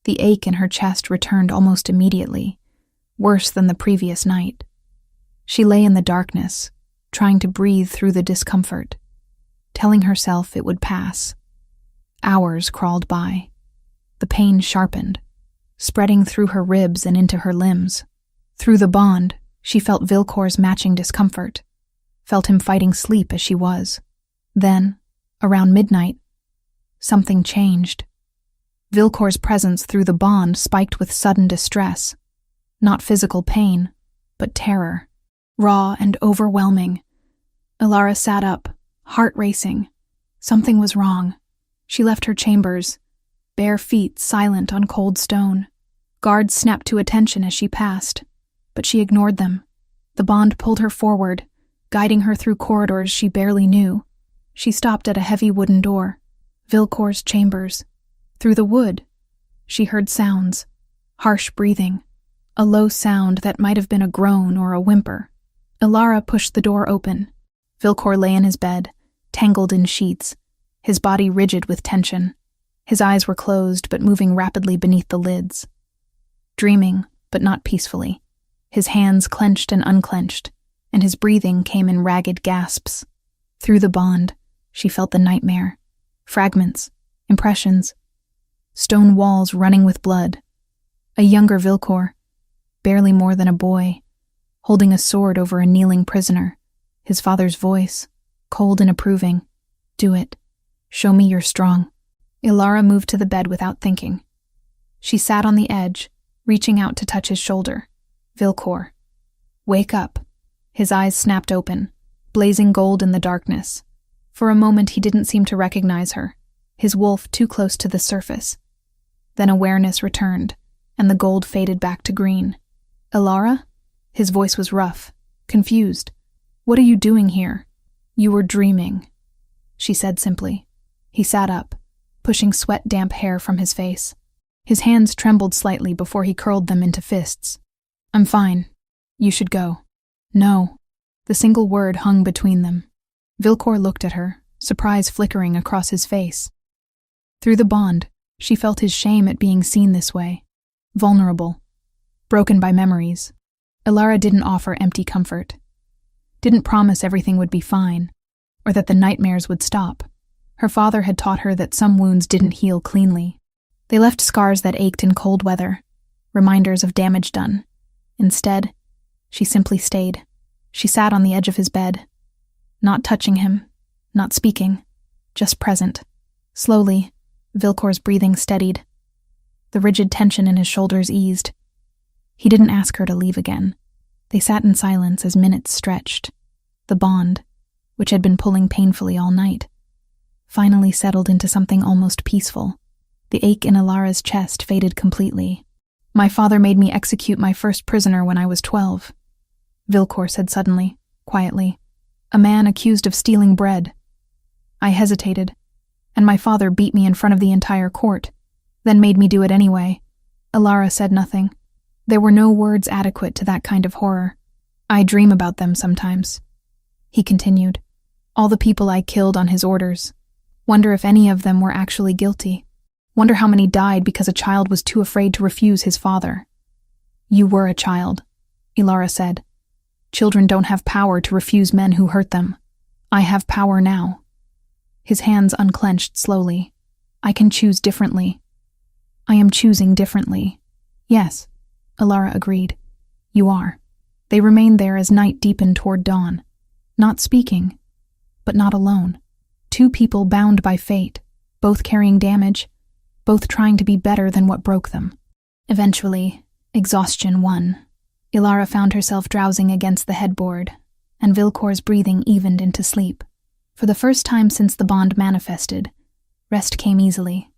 The ache in her chest returned almost immediately, worse than the previous night. She lay in the darkness, trying to breathe through the discomfort, telling herself it would pass. Hours crawled by. The pain sharpened, spreading through her ribs and into her limbs. Through the bond, she felt Vilcor's matching discomfort, felt him fighting sleep as she was. Then, around midnight, something changed. Vilcor's presence through the bond spiked with sudden distress. Not physical pain, but terror. Raw and overwhelming. Alara sat up, heart racing. Something was wrong. She left her chambers, bare feet silent on cold stone. Guards snapped to attention as she passed, but she ignored them. The bond pulled her forward, guiding her through corridors she barely knew. She stopped at a heavy wooden door. Vilcor's chambers. Through the wood, she heard sounds, harsh breathing, a low sound that might have been a groan or a whimper. Alara pushed the door open. Vilcor lay in his bed, tangled in sheets, his body rigid with tension. His eyes were closed but moving rapidly beneath the lids. Dreaming, but not peacefully. His hands clenched and unclenched, and his breathing came in ragged gasps. Through the bond, she felt the nightmare. Fragments, impressions, stone walls running with blood. A younger Vilcor, barely more than a boy, holding a sword over a kneeling prisoner. His father's voice, cold and approving. Do it. Show me you're strong. Alara moved to the bed without thinking. She sat on the edge, reaching out to touch his shoulder. Vilcor. Wake up. His eyes snapped open, blazing gold in the darkness. For a moment he didn't seem to recognize her, his wolf too close to the surface. Then awareness returned, and the gold faded back to green. Alara? His voice was rough, confused. What are you doing here? You were dreaming, she said simply. He sat up, pushing sweat-damp hair from his face. His hands trembled slightly before he curled them into fists. I'm fine. You should go. No. The single word hung between them. Vilcor looked at her, surprise flickering across his face. Through the bond, she felt his shame at being seen this way. Vulnerable. Broken by memories. Alara didn't offer empty comfort. Didn't promise everything would be fine. or that the nightmares would stop. Her father had taught her that some wounds didn't heal cleanly. They left scars that ached in cold weather, reminders of damage done. Instead, she simply stayed. She sat on the edge of his bed, not touching him, not speaking, just present. Slowly, Vilcor's breathing steadied. The rigid tension in his shoulders eased. He didn't ask her to leave again. They sat in silence as minutes stretched. The bond, which had been pulling painfully all night, finally settled into something almost peaceful. The ache in Alara's chest faded completely. "My father made me execute my first prisoner when I was 12, Vilcor said suddenly, quietly. "A man accused of stealing bread. I hesitated, and my father beat me in front of the entire court, then made me do it anyway." Alara said nothing. There were no words adequate to that kind of horror. "I dream about them sometimes," he continued. "All the people I killed on his orders. Wonder if any of them were actually guilty. Wonder how many died because a child was too afraid to refuse his father." "You were a child," Alara said. "Children don't have power to refuse men who hurt them. I have power now." His hands unclenched slowly. "I can choose differently." "I am choosing differently." "Yes," Alara agreed. "You are." They remained there as night deepened toward dawn, not speaking, but not alone. Two people bound by fate, both carrying damage, both trying to be better than what broke them. Eventually, exhaustion won. Alara found herself drowsing against the headboard, and Vilcor's breathing evened into sleep. For the first time since the bond manifested, rest came easily.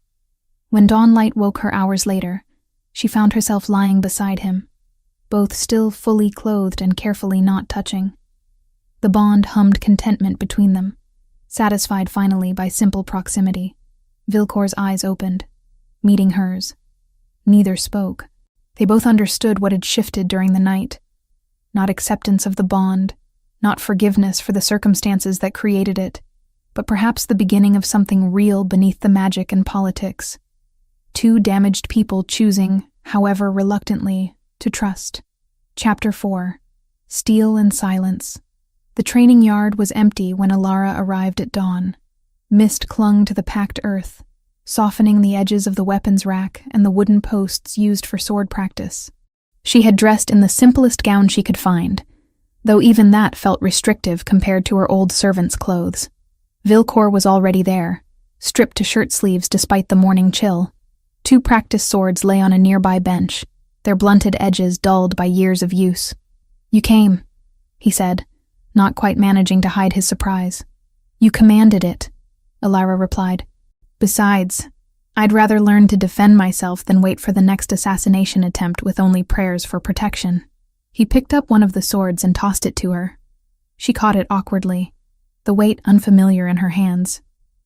When dawnlight woke her hours later, she found herself lying beside him, both still fully clothed and carefully not touching. The bond hummed contentment between them, satisfied finally by simple proximity. Vilcor's eyes opened, meeting hers. Neither spoke. They both understood what had shifted during the night. Not acceptance of the bond, not forgiveness for the circumstances that created it, but perhaps the beginning of something real beneath the magic and politics. Two damaged people choosing, however reluctantly, to trust. Chapter 4. Steel and Silence. The training yard was empty when Alara arrived at dawn. Mist clung to the packed earth, softening the edges of the weapons rack and the wooden posts used for sword practice. She had dressed in the simplest gown she could find, though even that felt restrictive compared to her old servant's clothes. Vilcor was already there, stripped to shirt sleeves despite the morning chill. Two practice swords lay on a nearby bench, their blunted edges dulled by years of use. "You came," he said, not quite managing to hide his surprise. "You commanded it," Alara replied. "Besides, I'd rather learn to defend myself than wait for the next assassination attempt with only prayers for protection." He picked up one of the swords and tossed it to her. She caught it awkwardly, the weight unfamiliar in her hands,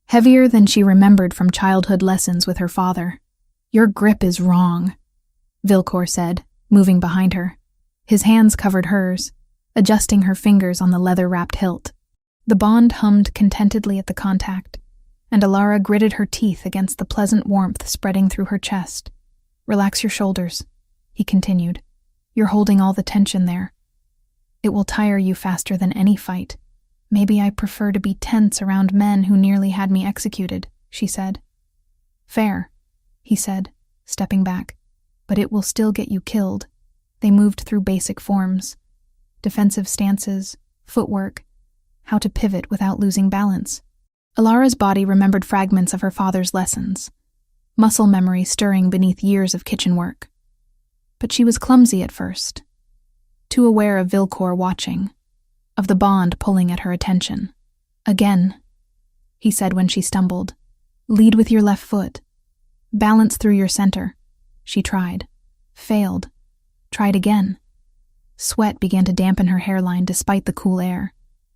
heavier than she remembered from childhood lessons with her father. "Your grip is wrong," Vilcor said, moving behind her. His hands covered hers, adjusting her fingers on the leather-wrapped hilt. The bond hummed contentedly at the contact, and Alara gritted her teeth against the pleasant warmth spreading through her chest. "Relax your shoulders," he continued. "You're holding all the tension there. It will tire you faster than any fight. Maybe I prefer to be tense around men who nearly had me executed," she said. "Fair," he said, stepping back. "But it will still get you killed." They moved through basic forms, defensive stances, footwork, how to pivot without losing balance. Alara's body remembered fragments of her father's lessons, muscle memory stirring beneath years of kitchen work. But she was clumsy at first, too aware of Vilcor watching, of the bond pulling at her attention. "Again," he said when she stumbled. "Lead with your left foot. Balance through your center." She tried. Failed. Tried again. Sweat began to dampen her hairline despite the cool air.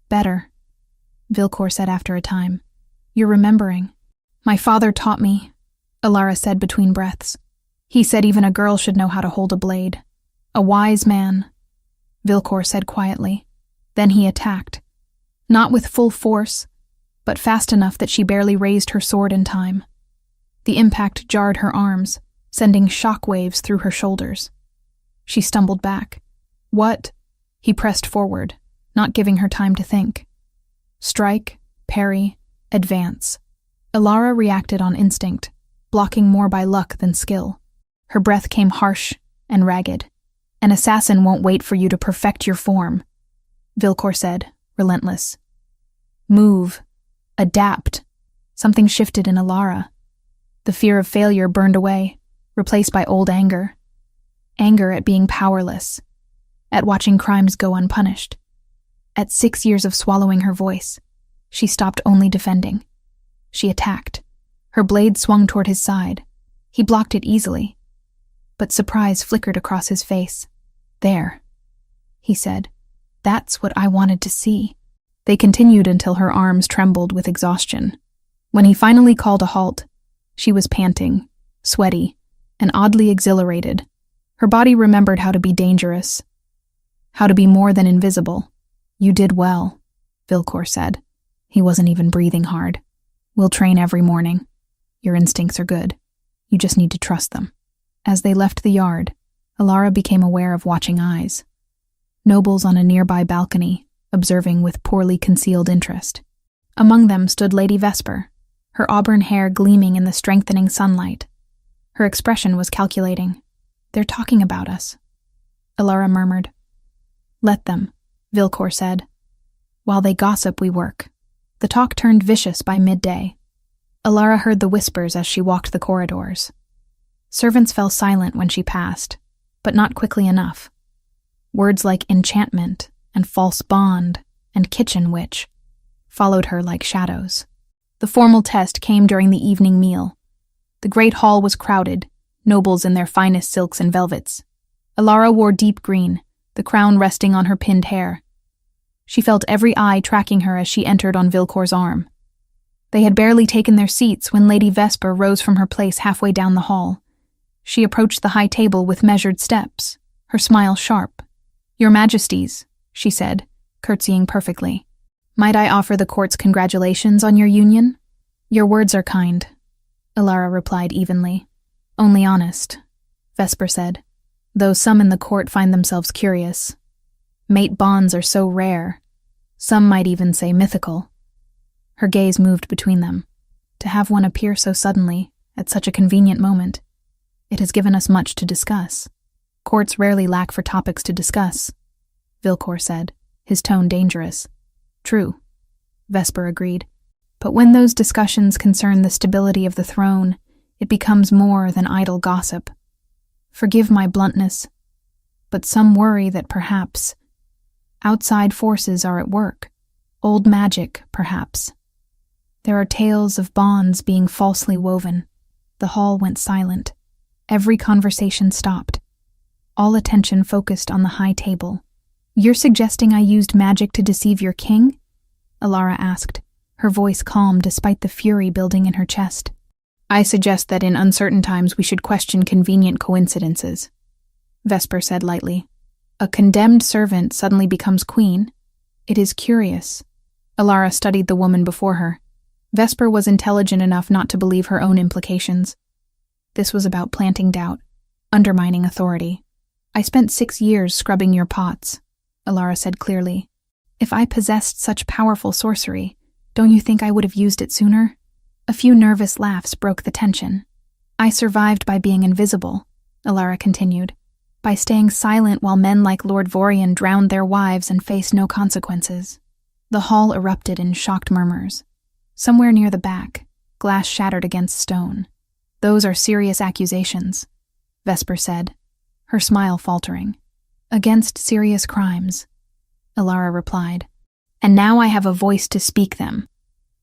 "Better," Vilcor said after a time. "You're remembering." "My father taught me," Alara said between breaths. "He said even a girl should know how to hold a blade. A wise man," Vilcor said quietly. Then he attacked. Not with full force, but fast enough that she barely raised her sword in time. The impact jarred her arms, sending shock waves through her shoulders. She stumbled back. "What?" He pressed forward, not giving her time to think. "Strike," parry, advance. Alara reacted on instinct, blocking more by luck than skill. Her breath came harsh and ragged. An assassin won't wait for you to perfect your form, Vilcor said, relentless. Move. Adapt. Something shifted in Alara. The fear of failure burned away, replaced by old anger. Anger at being powerless, at watching crimes go unpunished. At 6 years of swallowing her voice, she stopped only defending. She attacked. Her blade swung toward his side. He blocked it easily. But surprise flickered across his face. There, he said. That's what I wanted to see. They continued until her arms trembled with exhaustion. When he finally called a halt, she was panting, sweaty, and oddly exhilarated. Her body remembered how to be dangerous, how to be more than invisible. You did well, Vilcor said. He wasn't even breathing hard. We'll train every morning. Your instincts are good. You just need to trust them. As they left the yard, Alara became aware of watching eyes. Nobles on a nearby balcony, observing with poorly concealed interest. Among them stood Lady Vesper, her auburn hair gleaming in the strengthening sunlight. Her expression was calculating. They're talking about us, Alara murmured. Let them, Vilcor said. While they gossip, we work. The talk turned vicious by midday. Alara heard the whispers as she walked the corridors. Servants fell silent when she passed, but not quickly enough. Words like enchantment and false bond and kitchen witch followed her like shadows. The formal test came during the evening meal. The great hall was crowded, nobles in their finest silks and velvets. Alara wore deep green, the crown resting on her pinned hair. She felt every eye tracking her as she entered on Vilcor's arm. They had barely taken their seats when Lady Vesper rose from her place halfway down the hall. She approached the high table with measured steps, her smile sharp. Your Majesties, she said, curtsying perfectly. Might I offer the court's congratulations on your union? Your words are kind, Alara replied evenly. Only honest, Vesper said, though some in the court find themselves curious. Mate bonds are so rare. Some might even say mythical. Her gaze moved between them. To have one appear so suddenly, at such a convenient moment, it has given us much to discuss. Courts rarely lack for topics to discuss, Vilcor said, his tone dangerous. True, Vesper agreed. But when those discussions concern the stability of the throne, it becomes more than idle gossip. Forgive my bluntness, but some worry that perhaps outside forces are at work. Old magic, perhaps. There are tales of bonds being falsely woven. The hall went silent. Every conversation stopped. All attention focused on the high table. You're suggesting I used magic to deceive your king? Alara asked, her voice calm despite the fury building in her chest. I suggest that in uncertain times we should question convenient coincidences, Vesper said lightly. A condemned servant suddenly becomes queen. It is curious. Alara studied the woman before her. Vesper was intelligent enough not to believe her own implications. This was about planting doubt, undermining authority. I spent 6 years scrubbing your pots, Alara said clearly. If I possessed such powerful sorcery, don't you think I would have used it sooner? A few nervous laughs broke the tension. I survived by being invisible, Alara continued, by staying silent while men like Lord Vorian drowned their wives and faced no consequences. The hall erupted in shocked murmurs. Somewhere near the back, glass shattered against stone. Those are serious accusations, Vesper said, her smile faltering. Against serious crimes, Alara replied. And now I have a voice to speak them.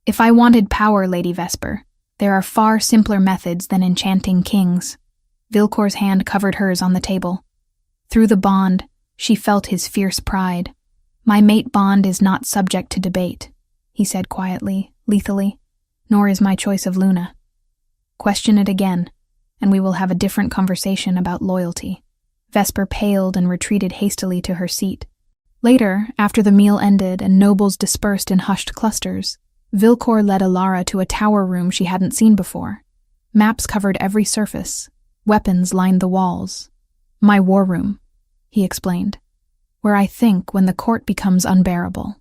If I wanted power, Lady Vesper, there are far simpler methods than enchanting kings. Vilcor's hand covered hers on the table. Through the bond, she felt his fierce pride. My mate bond is not subject to debate, he said quietly, lethally, nor is my choice of Luna. Question it again, and we will have a different conversation about loyalty. Vesper paled and retreated hastily to her seat. Later, after the meal ended and nobles dispersed in hushed clusters, Vilcor led Alara to a tower room she hadn't seen before. Maps covered every surface. Weapons lined the walls. My war room, he explained, where I think when the court becomes unbearable.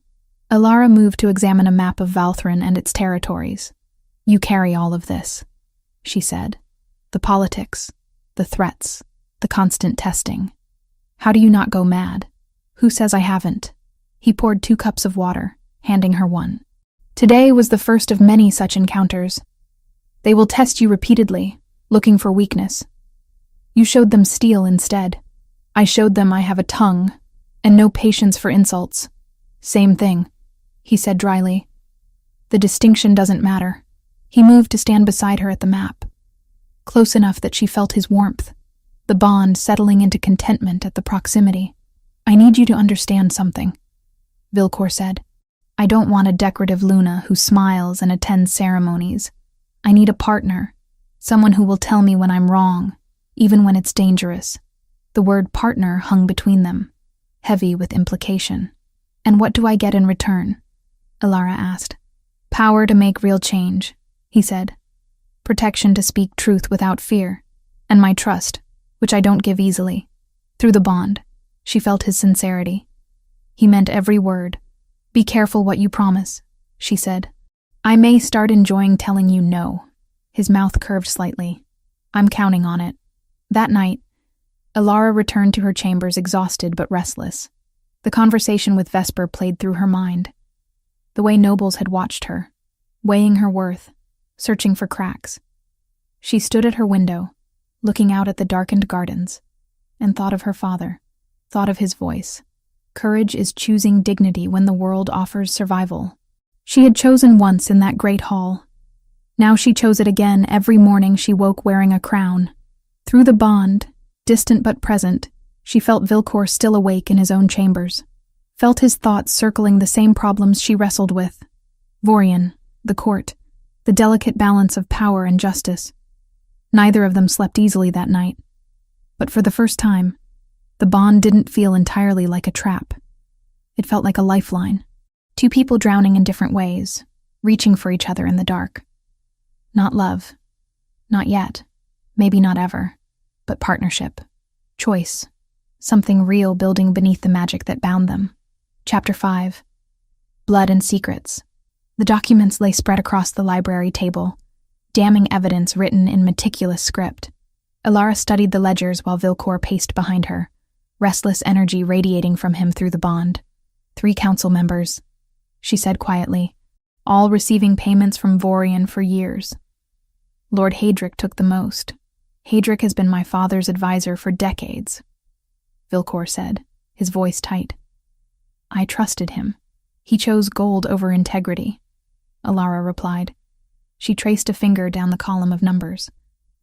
Alara moved to examine a map of Valthrin and its territories. "You carry all of this," she said. "The politics, the threats, the constant testing. How do you not go mad? Who says I haven't?" He poured 2 cups of water, handing her one. "Today was the first of many such encounters. They will test you repeatedly, looking for weakness. You showed them steel instead. I showed them I have a tongue, and no patience for insults. Same thing," he said dryly. "The distinction doesn't matter." He moved to stand beside her at the map, close enough that she felt his warmth, the bond settling into contentment at the proximity. "I need you to understand something," Vilcor said. "I don't want a decorative Luna who smiles and attends ceremonies. I need a partner, someone who will tell me when I'm wrong, even when it's dangerous." The word partner hung between them, heavy with implication. "And what do I get in return?" Alara asked. "Power to make real change," he said. "Protection to speak truth without fear, and my trust, which I don't give easily." Through the bond, she felt his sincerity. He meant every word. "Be careful what you promise," she said. "I may start enjoying telling you no." His mouth curved slightly. "I'm counting on it." That night, Alara returned to her chambers exhausted but restless. The conversation with Vesper played through her mind. The way nobles had watched her, weighing her worth, searching for cracks. She stood at her window, looking out at the darkened gardens, and thought of her father, thought of his voice. Courage is choosing dignity when the world offers survival. She had chosen once in that great hall. Now she chose it again every morning she woke wearing a crown. Through the bond, distant but present, she felt Vilcor still awake in his own chambers, felt his thoughts circling the same problems she wrestled with. Vorian, the court, the delicate balance of power and justice. Neither of them slept easily that night. But for the first time, the bond didn't feel entirely like a trap. It felt like a lifeline. 2 people drowning in different ways, reaching for each other in the dark. Not love. Not yet. Maybe not ever. But partnership. Choice. Something real building beneath the magic that bound them. Chapter 5. Blood and Secrets. The documents lay spread across the library table, damning evidence written in meticulous script. Alara studied the ledgers while Vilcor paced behind her, restless energy radiating from him through the bond. 3 council members, she said quietly, all receiving payments from Vorian for years. Lord Hadric took the most. "Hadric has been my father's advisor for decades," Vilcor said, his voice tight. "I trusted him. He chose gold over integrity," Alara replied. She traced a finger down the column of numbers.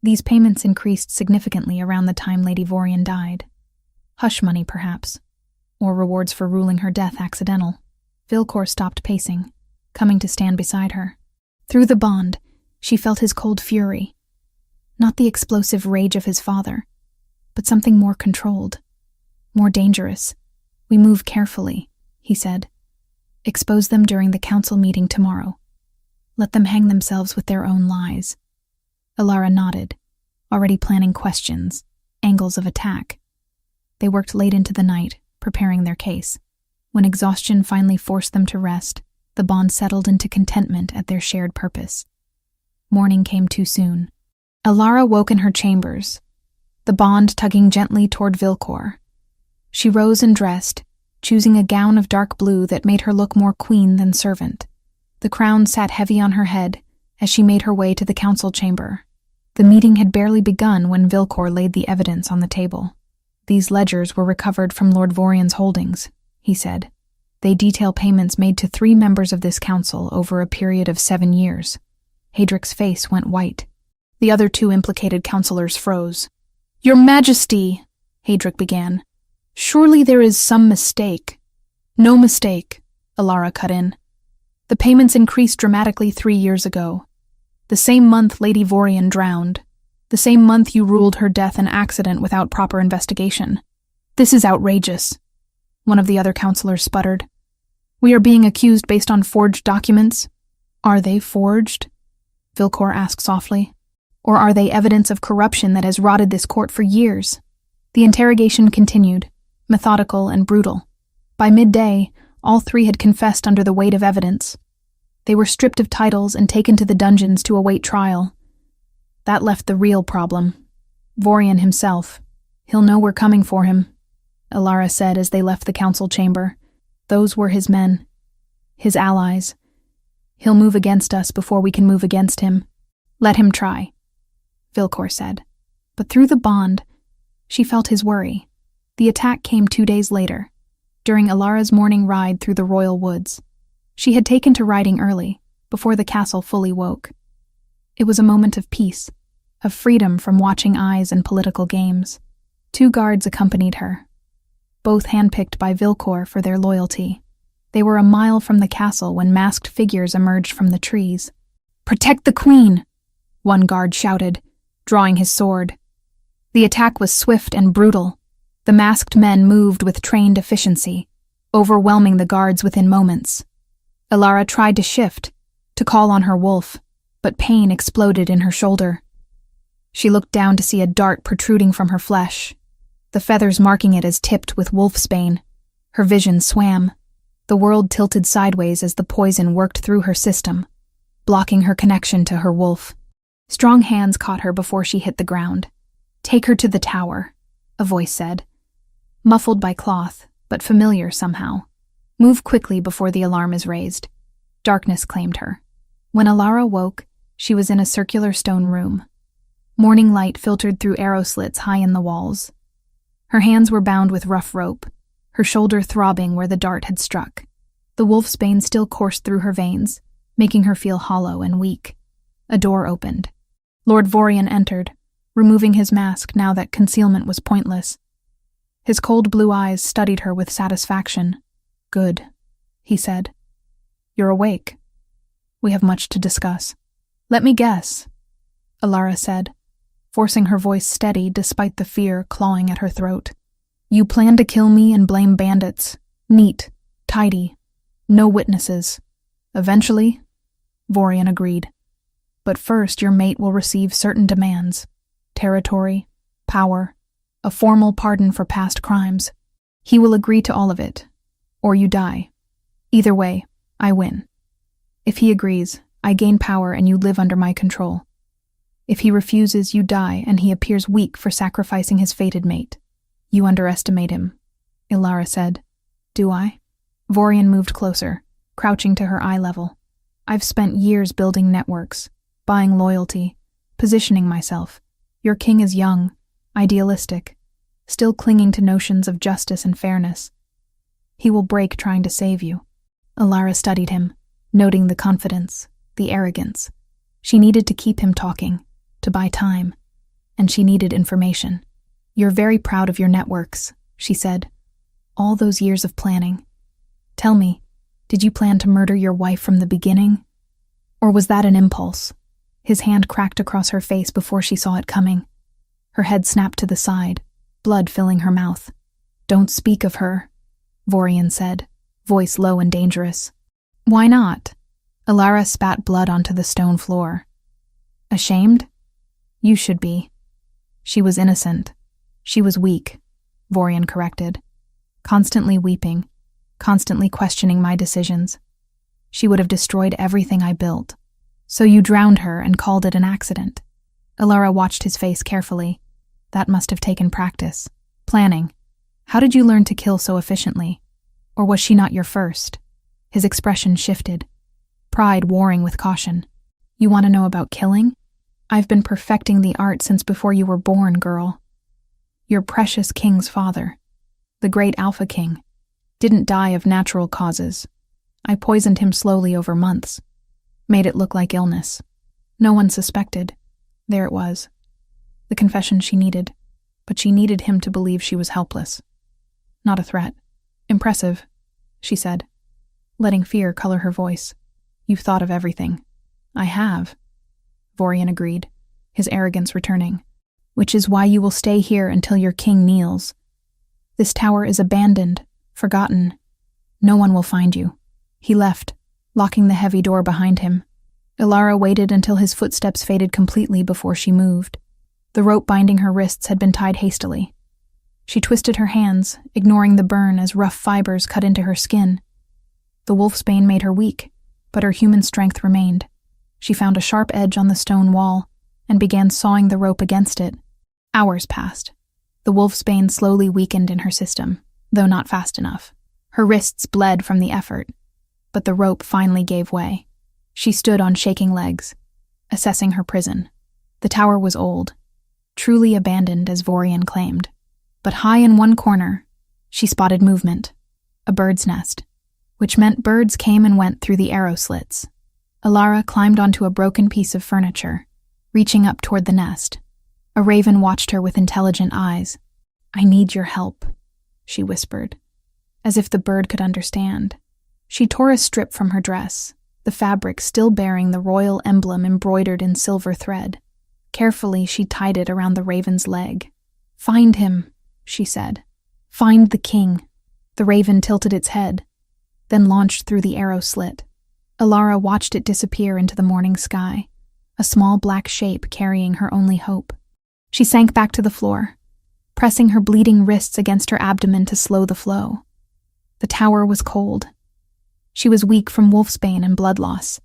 These payments increased significantly around the time Lady Vorian died. Hush money, perhaps, or rewards for ruling her death accidental. Vilcor stopped pacing, coming to stand beside her. Through the bond, she felt his cold fury. Not the explosive rage of his father, but something more controlled, more dangerous. "We move carefully," he said. "Expose them during the council meeting tomorrow. Let them hang themselves with their own lies." Alara nodded, already planning questions, angles of attack. They worked late into the night, preparing their case. When exhaustion finally forced them to rest, the bond settled into contentment at their shared purpose. Morning came too soon. Alara woke in her chambers, the bond tugging gently toward Vilcor. She rose and dressed, choosing a gown of dark blue that made her look more queen than servant. The crown sat heavy on her head as she made her way to the council chamber. The meeting had barely begun when Vilcor laid the evidence on the table. "These ledgers were recovered from Lord Vorian's holdings," he said. "They detail payments made to 3 members of this council over a period of 7 years. Hadric's face went white. The other 2 implicated councillors froze. "Your Majesty," Hadric began. "Surely there is some mistake." "No mistake," Alara cut in. "The payments increased dramatically 3 years ago. The same month Lady Vorian drowned. The same month you ruled her death an accident without proper investigation. This is outrageous," one of the other councillors sputtered. "We are being accused based on forged documents." "Are they forged?" Vilcor asked softly. "Or are they evidence of corruption that has rotted this court for years?" The interrogation continued, methodical and brutal. By midday, All three had confessed under the weight of evidence. They were stripped of titles and taken to the dungeons to await trial. That left the real problem. Vorian himself. He'll know we're coming for him, Alara said as they left the council chamber. Those were his men. His allies. He'll move against us before we can move against him. Let him try, Vilcor said. But through the bond, she felt his worry. The attack came 2 days later, during Alara's morning ride through the royal woods. She had taken to riding early, before the castle fully woke. It was a moment of peace, of freedom from watching eyes and political games. 2 guards accompanied her, both handpicked by Vilcor for their loyalty. They were a mile from the castle when masked figures emerged from the trees. "Protect the queen!" one guard shouted, drawing his sword. The attack was swift and brutal. The masked men moved with trained efficiency, overwhelming the guards within moments. Alara tried to shift, to call on her wolf, but pain exploded in her shoulder. She looked down to see a dart protruding from her flesh, the feathers marking it as tipped with wolfsbane. Her vision swam. The world tilted sideways as the poison worked through her system, blocking her connection to her wolf. Strong hands caught her before she hit the ground. "Take her to the tower," a voice said, muffled by cloth, but familiar somehow. "Move quickly before the alarm is raised." Darkness claimed her. When Alara woke, she was in a circular stone room. Morning light filtered through arrow slits high in the walls. Her hands were bound with rough rope, her shoulder throbbing where the dart had struck. The wolfsbane still coursed through her veins, making her feel hollow and weak. A door opened. Lord Vorian entered, removing his mask now that concealment was pointless. His cold blue eyes studied her with satisfaction. "Good," he said. "You're awake. We have much to discuss." "Let me guess," Alara said, forcing her voice steady despite the fear clawing at her throat. "You plan to kill me and blame bandits. Neat, tidy, no witnesses. Eventually," Vorian agreed. "But first your mate will receive certain demands. Territory, power, a formal pardon for past crimes. He will agree to all of it, or you die. Either way, I win. If he agrees, I gain power and you live under my control. If he refuses, you die and he appears weak for sacrificing his fated mate. You underestimate him," Alara said. "Do I?" Vorian moved closer, crouching to her eye level. "I've spent years building networks, buying loyalty, positioning myself. Your king is young, idealistic, still clinging to notions of justice and fairness. He will break trying to save you." Alara studied him, noting the confidence, the arrogance. She needed to keep him talking, to buy time, and she needed information. "You're very proud of your networks," she said. "All those years of planning. Tell me, did you plan to murder your wife from the beginning? Or was that an impulse?" His hand cracked across her face before she saw it coming. Her head snapped to the side, blood filling her mouth. "Don't speak of her," Vorian said, voice low and dangerous. "Why not?" Alara spat blood onto the stone floor. "Ashamed? You should be. She was innocent. She was weak," Vorian corrected. "Constantly weeping, constantly questioning my decisions. She would have destroyed everything I built. So you drowned her and called it an accident." Alara watched his face carefully. That must have taken practice. Planning. How did you learn to kill so efficiently? Or was she not your first? His expression shifted, pride warring with caution. "You want to know about killing? I've been perfecting the art since before you were born, girl. Your precious king's father, the great Alpha King, didn't die of natural causes. I poisoned him slowly over months. Made it look like illness. No one suspected. There it was. The confession she needed. But she needed him to believe she was helpless. Not a threat. Impressive," she said, letting fear color her voice. "You've thought of everything." "I have," Vorian agreed, his arrogance returning. "Which is why you will stay here until your king kneels. This tower is abandoned, forgotten. No one will find you." He left, locking the heavy door behind him. Alara waited until his footsteps faded completely before she moved. The rope binding her wrists had been tied hastily. She twisted her hands, ignoring the burn as rough fibers cut into her skin. The wolfsbane made her weak, but her human strength remained. She found a sharp edge on the stone wall and began sawing the rope against it. Hours passed. The wolfsbane slowly weakened in her system, though not fast enough. Her wrists bled from the effort, but the rope finally gave way. She stood on shaking legs, assessing her prison. The tower was old, truly abandoned as Vorian claimed. But high in one corner, she spotted movement, a bird's nest, which meant birds came and went through the arrow slits. Alara climbed onto a broken piece of furniture, reaching up toward the nest. A raven watched her with intelligent eyes. "I need your help," she whispered, as if the bird could understand. She tore a strip from her dress, the fabric still bearing the royal emblem embroidered in silver thread. Carefully, she tied it around the raven's leg. "Find him," she said. "Find the king." The raven tilted its head, then launched through the arrow slit. Alara watched it disappear into the morning sky, a small black shape carrying her only hope. She sank back to the floor, pressing her bleeding wrists against her abdomen to slow the flow. The tower was cold. She was weak from wolfsbane and blood loss,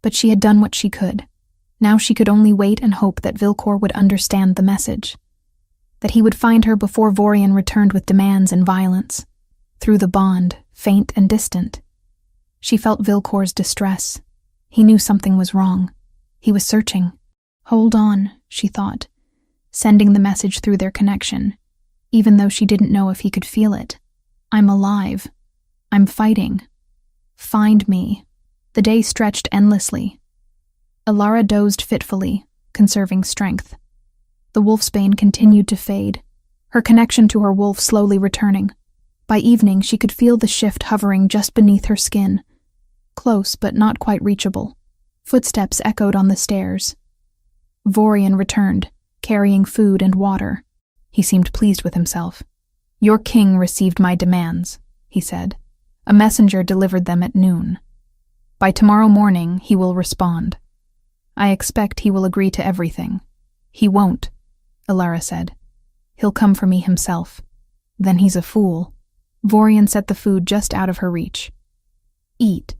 but she had done what she could. Now she could only wait and hope that Vilcor would understand the message, that he would find her before Vorian returned with demands and violence. Through the bond, faint and distant, she felt Vilcor's distress. He knew something was wrong. He was searching. "Hold on," she thought, sending the message through their connection, even though she didn't know if he could feel it. "I'm alive. I'm fighting. Find me." The day stretched endlessly. Alara dozed fitfully, conserving strength. The wolfsbane continued to fade, her connection to her wolf slowly returning. By evening, she could feel the shift hovering just beneath her skin, close but not quite reachable. Footsteps echoed on the stairs. Vorian returned, carrying food and water. He seemed pleased with himself. "Your king received my demands," he said. "A messenger delivered them at noon. By tomorrow morning, he will respond. I expect he will agree to everything." "He won't," Alara said. "He'll come for me himself." "Then he's a fool." Vorian set the food just out of her reach. "Eat.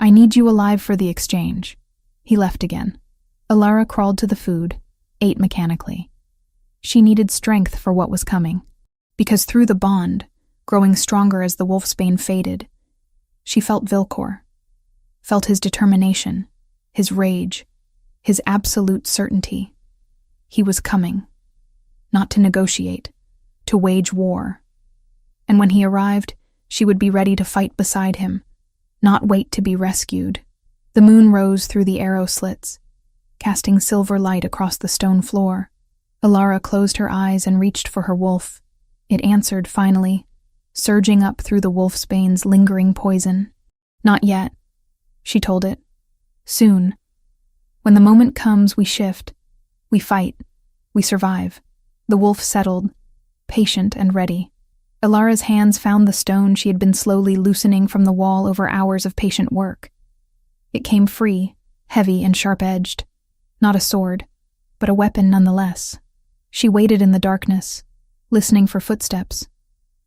I need you alive for the exchange." He left again. Alara crawled to the food, ate mechanically. She needed strength for what was coming, because through the bond, growing stronger as the wolfsbane faded, she felt Vilcor, felt his determination, his rage, his absolute certainty. He was coming, not to negotiate, to wage war. And when he arrived, she would be ready to fight beside him, not wait to be rescued. The moon rose through the arrow slits, casting silver light across the stone floor. Alara closed her eyes and reached for her wolf. It answered finally, surging up through the wolfsbane's lingering poison. "Not yet," she told it. "Soon. When the moment comes, we shift. We fight. We survive." The wolf settled, patient and ready. Alara's hands found the stone she had been slowly loosening from the wall over hours of patient work. It came free, heavy and sharp-edged. Not a sword, but a weapon nonetheless. She waited in the darkness, listening for footsteps,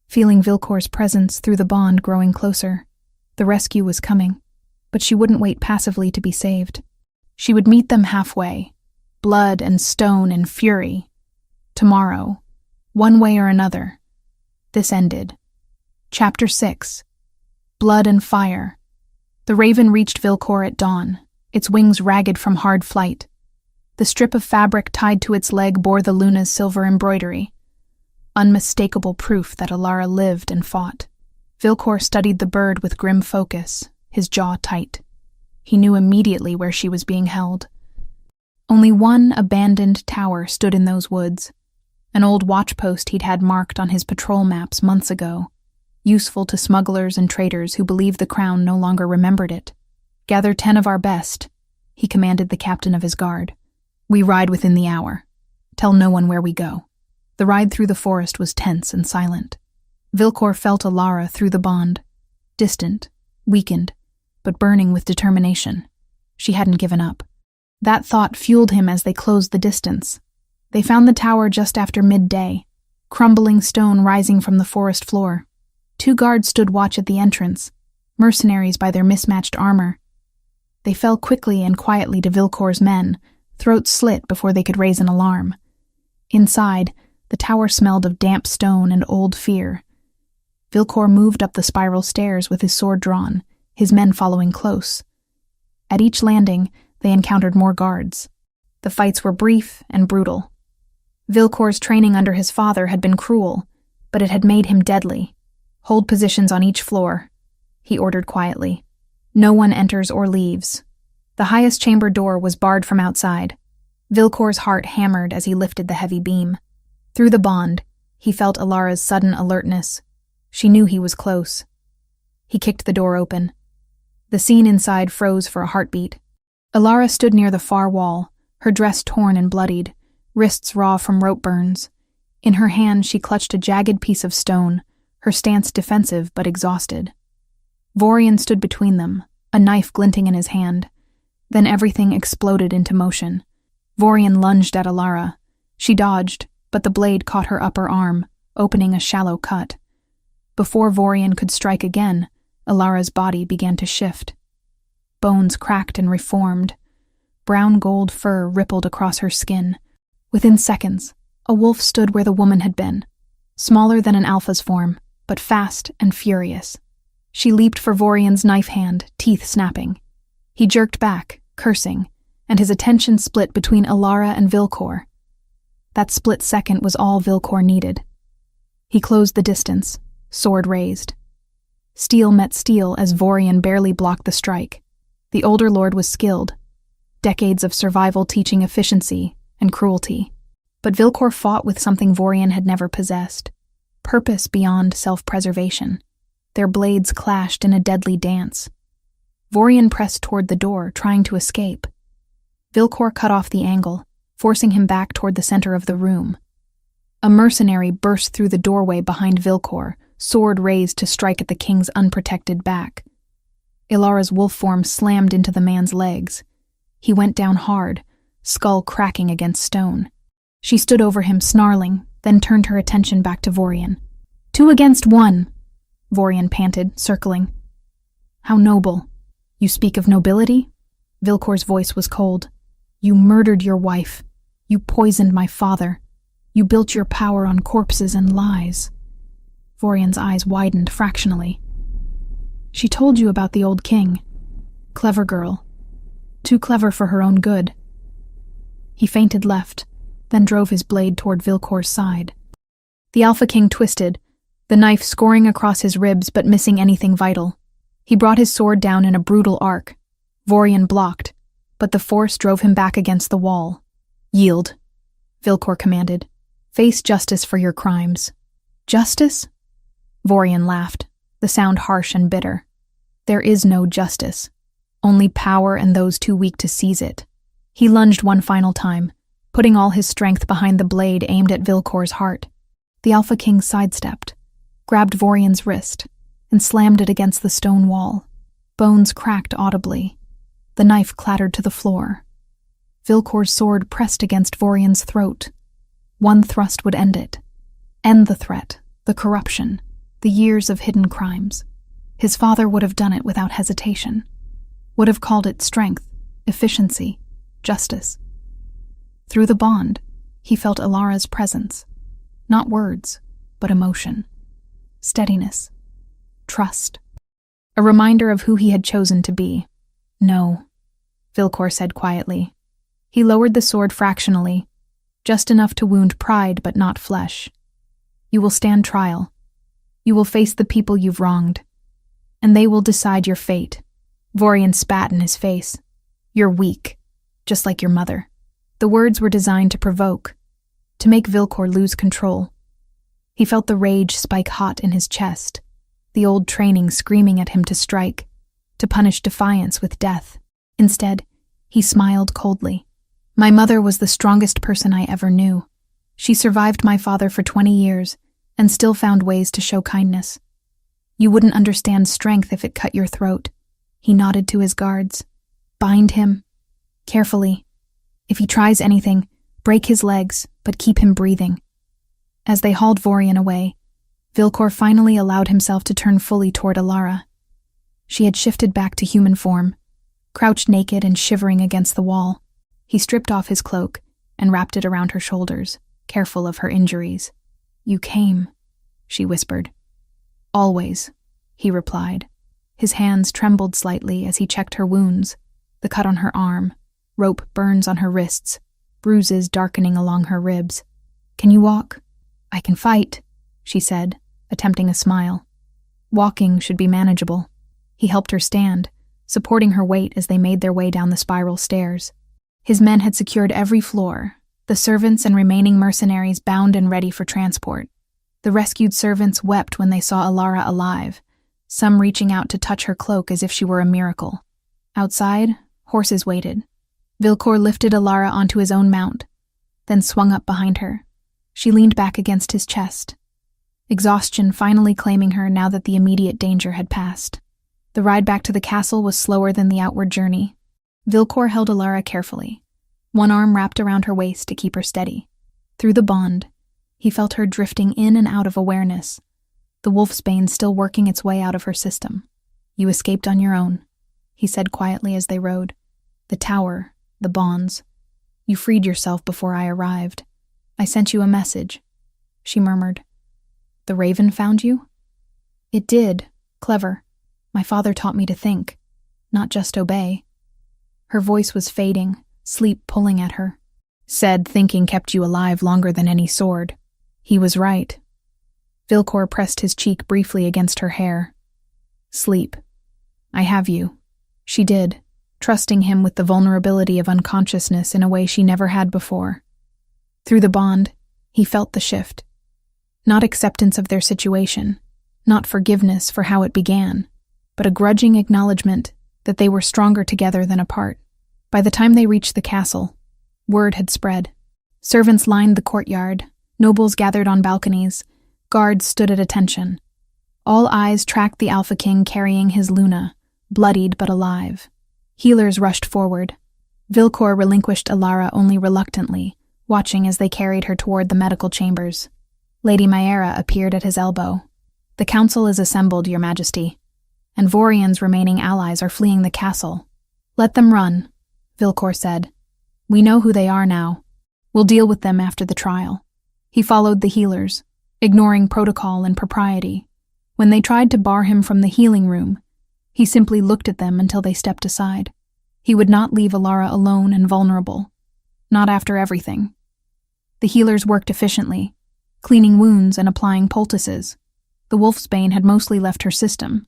feeling Vilcor's presence through the bond growing closer. The rescue was coming, but she wouldn't wait passively to be saved. She would meet them halfway, blood and stone and fury. Tomorrow, one way or another. This ended. Chapter 6. Blood and Fire. The raven reached Vilcor at dawn, its wings ragged from hard flight. The strip of fabric tied to its leg bore the Luna's silver embroidery, unmistakable proof that Alara lived and fought. Vilcor studied the bird with grim focus, his jaw tight. He knew immediately where she was being held. Only one abandoned tower stood in those woods, an old watchpost he'd had marked on his patrol maps months ago, useful to smugglers and traders who believed the crown no longer remembered it. "Gather 10 of our best," he commanded the captain of his guard. "We ride within the hour. Tell no one where we go." The ride through the forest was tense and silent. Vilcor felt Alara through the bond, distant, weakened, but burning with determination. She hadn't given up. That thought fueled him as they closed the distance. They found the tower just after midday, crumbling stone rising from the forest floor. 2 guards stood watch at the entrance, mercenaries by their mismatched armor. They fell quickly and quietly to Vilcor's men, throats slit before they could raise an alarm. Inside, the tower smelled of damp stone and old fear. Vilcor moved up the spiral stairs with his sword drawn, his men following close. At each landing, they encountered more guards. The fights were brief and brutal. Vilcor's training under his father had been cruel, but it had made him deadly. "Hold positions on each floor," he ordered quietly. "No one enters or leaves." The highest chamber door was barred from outside. Vilcor's heart hammered as he lifted the heavy beam. Through the bond, he felt Alara's sudden alertness. She knew he was close. He kicked the door open. The scene inside froze for a heartbeat. Alara stood near the far wall, her dress torn and bloodied, wrists raw from rope burns. In her hand she clutched a jagged piece of stone, her stance defensive but exhausted. Vorian stood between them, a knife glinting in his hand. Then everything exploded into motion. Vorian lunged at Alara. She dodged, but the blade caught her upper arm, opening a shallow cut. Before Vorian could strike again, Alara's body began to shift. Bones cracked and reformed. Brown gold fur rippled across her skin. Within seconds, a wolf stood where the woman had been, smaller than an alpha's form, but fast and furious. She leaped for Vorian's knife hand, teeth snapping. He jerked back, cursing, and his attention split between Alara and Vilcor. That split second was all Vilcor needed. He closed the distance, sword raised. Steel met steel as Vorian barely blocked the strike. The older lord was skilled, decades of survival teaching efficiency and cruelty. But Vilcor fought with something Vorian had never possessed, purpose beyond self-preservation. Their blades clashed in a deadly dance. Vorian pressed toward the door, trying to escape. Vilcor cut off the angle, forcing him back toward the center of the room. A mercenary burst through the doorway behind Vilcor, sword raised to strike at the king's unprotected back. Ilara's wolf form slammed into the man's legs. He went down hard, skull cracking against stone. She stood over him, snarling, then turned her attention back to Vorian. 2 against 1, Vorian panted, circling. "How noble. You speak of nobility?" Vilcor's voice was cold. "You murdered your wife. You poisoned my father. You built your power on corpses and lies." Vorian's eyes widened fractionally. "She told you about the old king. Clever girl. Too clever for her own good." He feinted left, then drove his blade toward Vilcor's side. The Alpha King twisted, the knife scoring across his ribs but missing anything vital. He brought his sword down in a brutal arc. Vorian blocked, but the force drove him back against the wall. "Yield," Vilcor commanded. "Face justice for your crimes." "Justice?" Vorian laughed, the sound harsh and bitter. "There is no justice. Only power and those too weak to seize it." He lunged one final time, putting all his strength behind the blade aimed at Vilcor's heart. The Alpha King sidestepped, grabbed Vorian's wrist, and slammed it against the stone wall. Bones cracked audibly. The knife clattered to the floor. Vilcor's sword pressed against Vorian's throat. One thrust would end it. End the threat, the corruption, the years of hidden crimes. His father would have done it without hesitation. Would have called it strength, efficiency, justice. Through the bond, he felt Alara's presence. Not words, but emotion. Steadiness. Trust. A reminder of who he had chosen to be. "No," Vilcor said quietly. He lowered the sword fractionally, just enough to wound pride but not flesh. "You will stand trial. You will face the people you've wronged. And they will decide your fate." Vorian spat in his face. "You're weak, just like your mother." The words were designed to provoke, to make Vilcor lose control. He felt the rage spike hot in his chest, the old training screaming at him to strike, to punish defiance with death. Instead, he smiled coldly. "My mother was the strongest person I ever knew. She survived my father for 20 years and still found ways to show kindness. You wouldn't understand strength if it cut your throat." He nodded to his guards. "Bind him. Carefully. If he tries anything, break his legs, but keep him breathing." As they hauled Vorian away, Vilcor finally allowed himself to turn fully toward Alara. She had shifted back to human form, crouched naked and shivering against the wall. He stripped off his cloak and wrapped it around her shoulders, careful of her injuries. "You came," she whispered. "Always," he replied. His hands trembled slightly as he checked her wounds, the cut on her arm, rope burns on her wrists, bruises darkening along her ribs. "Can you walk?" "I can fight," she said, attempting a smile. Walking should be manageable. He helped her stand, supporting her weight as they made their way down the spiral stairs. His men had secured every floor, the servants and remaining mercenaries bound and ready for transport. The rescued servants wept when they saw Alara alive, some reaching out to touch her cloak as if she were a miracle. Outside, horses waited. Vilcor lifted Alara onto his own mount, then swung up behind her. She leaned back against his chest, exhaustion finally claiming her now that the immediate danger had passed. The ride back to the castle was slower than the outward journey. Vilcor held Alara carefully, one arm wrapped around her waist to keep her steady. Through the bond, he felt her drifting in and out of awareness, the wolfsbane still working its way out of her system. "You escaped on your own," he said quietly as they rode. "The tower, the bonds. You freed yourself before I arrived. I sent you a message," she murmured. "The raven found you?" "It did. Clever. My father taught me to think, not just obey." Her voice was fading, sleep pulling at her. "Said thinking kept you alive longer than any sword. He was right." Vilcor pressed his cheek briefly against her hair. "Sleep. I have you." She did, trusting him with the vulnerability of unconsciousness in a way she never had before. Through the bond, he felt the shift. Not acceptance of their situation, not forgiveness for how it began, but a grudging acknowledgement that they were stronger together than apart. By the time they reached the castle, word had spread. Servants lined the courtyard, nobles gathered on balconies, guards stood at attention. All eyes tracked the Alpha King carrying his Luna, bloodied but alive. Healers rushed forward. Vilcor relinquished Alara only reluctantly, watching as they carried her toward the medical chambers. Lady Maera appeared at his elbow. "The council is assembled, Your Majesty, and Vorian's remaining allies are fleeing the castle." "Let them run," Vilcor said. "We know who they are now. We'll deal with them after the trial." He followed the healers, ignoring protocol and propriety. When they tried to bar him from the healing room, he simply looked at them until they stepped aside. He would not leave Alara alone and vulnerable. Not after everything. The healers worked efficiently, cleaning wounds and applying poultices. The wolfsbane had mostly left her system,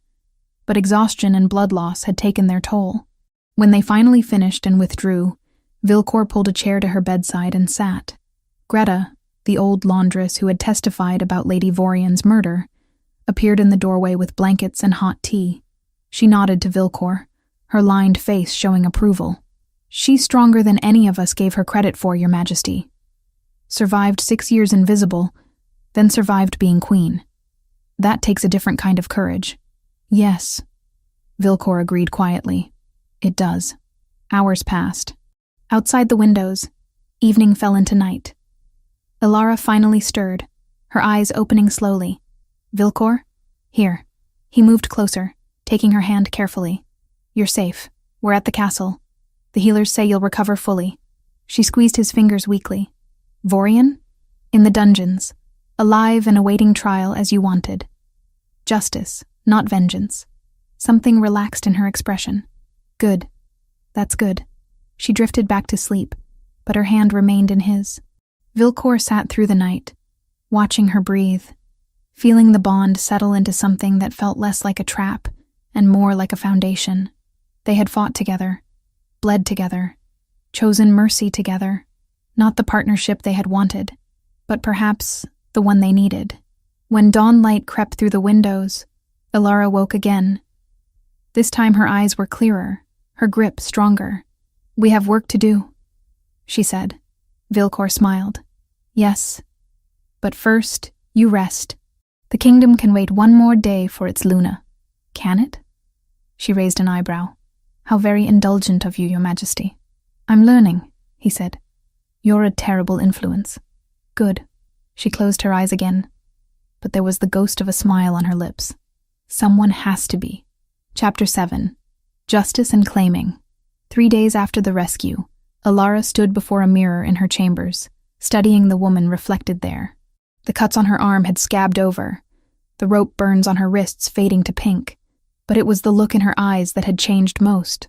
but exhaustion and blood loss had taken their toll. When they finally finished and withdrew, Vilcor pulled a chair to her bedside and sat. Greta, the old laundress who had testified about Lady Vorian's murder, appeared in the doorway with blankets and hot tea. She nodded to Vilcor, her lined face showing approval. "She's stronger than any of us gave her credit for, Your Majesty. Survived 6 years invisible, then survived being queen. That takes a different kind of courage." "Yes," Vilcor agreed quietly. "It does." Hours passed. Outside the windows, evening fell into night. Alara finally stirred, her eyes opening slowly. "Vilcor? Here." He moved closer, taking her hand carefully. "You're safe. We're at the castle. The healers say you'll recover fully." She squeezed his fingers weakly. "Vorian? In the dungeons, alive and awaiting trial as you wanted. Justice, not vengeance." Something relaxed in her expression. "Good. That's good." She drifted back to sleep, but her hand remained in his. Vilcor sat through the night, watching her breathe, feeling the bond settle into something that felt less like a trap and more like a foundation. They had fought together, bled together, chosen mercy together, not the partnership they had wanted, but perhaps the one they needed. When dawn light crept through the windows, Alara woke again. This time her eyes were clearer, her grip stronger. "We have work to do," she said. Vilcor smiled. "Yes, but first, you rest. The kingdom can wait one more day for its Luna." "Can it?" She raised an eyebrow. "How very indulgent of you, Your Majesty." "I'm learning," he said. "You're a terrible influence." "Good." She closed her eyes again, but there was the ghost of a smile on her lips. "Someone has to be." Chapter 7. Justice and Claiming. 3 days after the rescue, Alara stood before a mirror in her chambers, studying the woman reflected there. The cuts on her arm had scabbed over, the rope burns on her wrists fading to pink, but it was the look in her eyes that had changed most.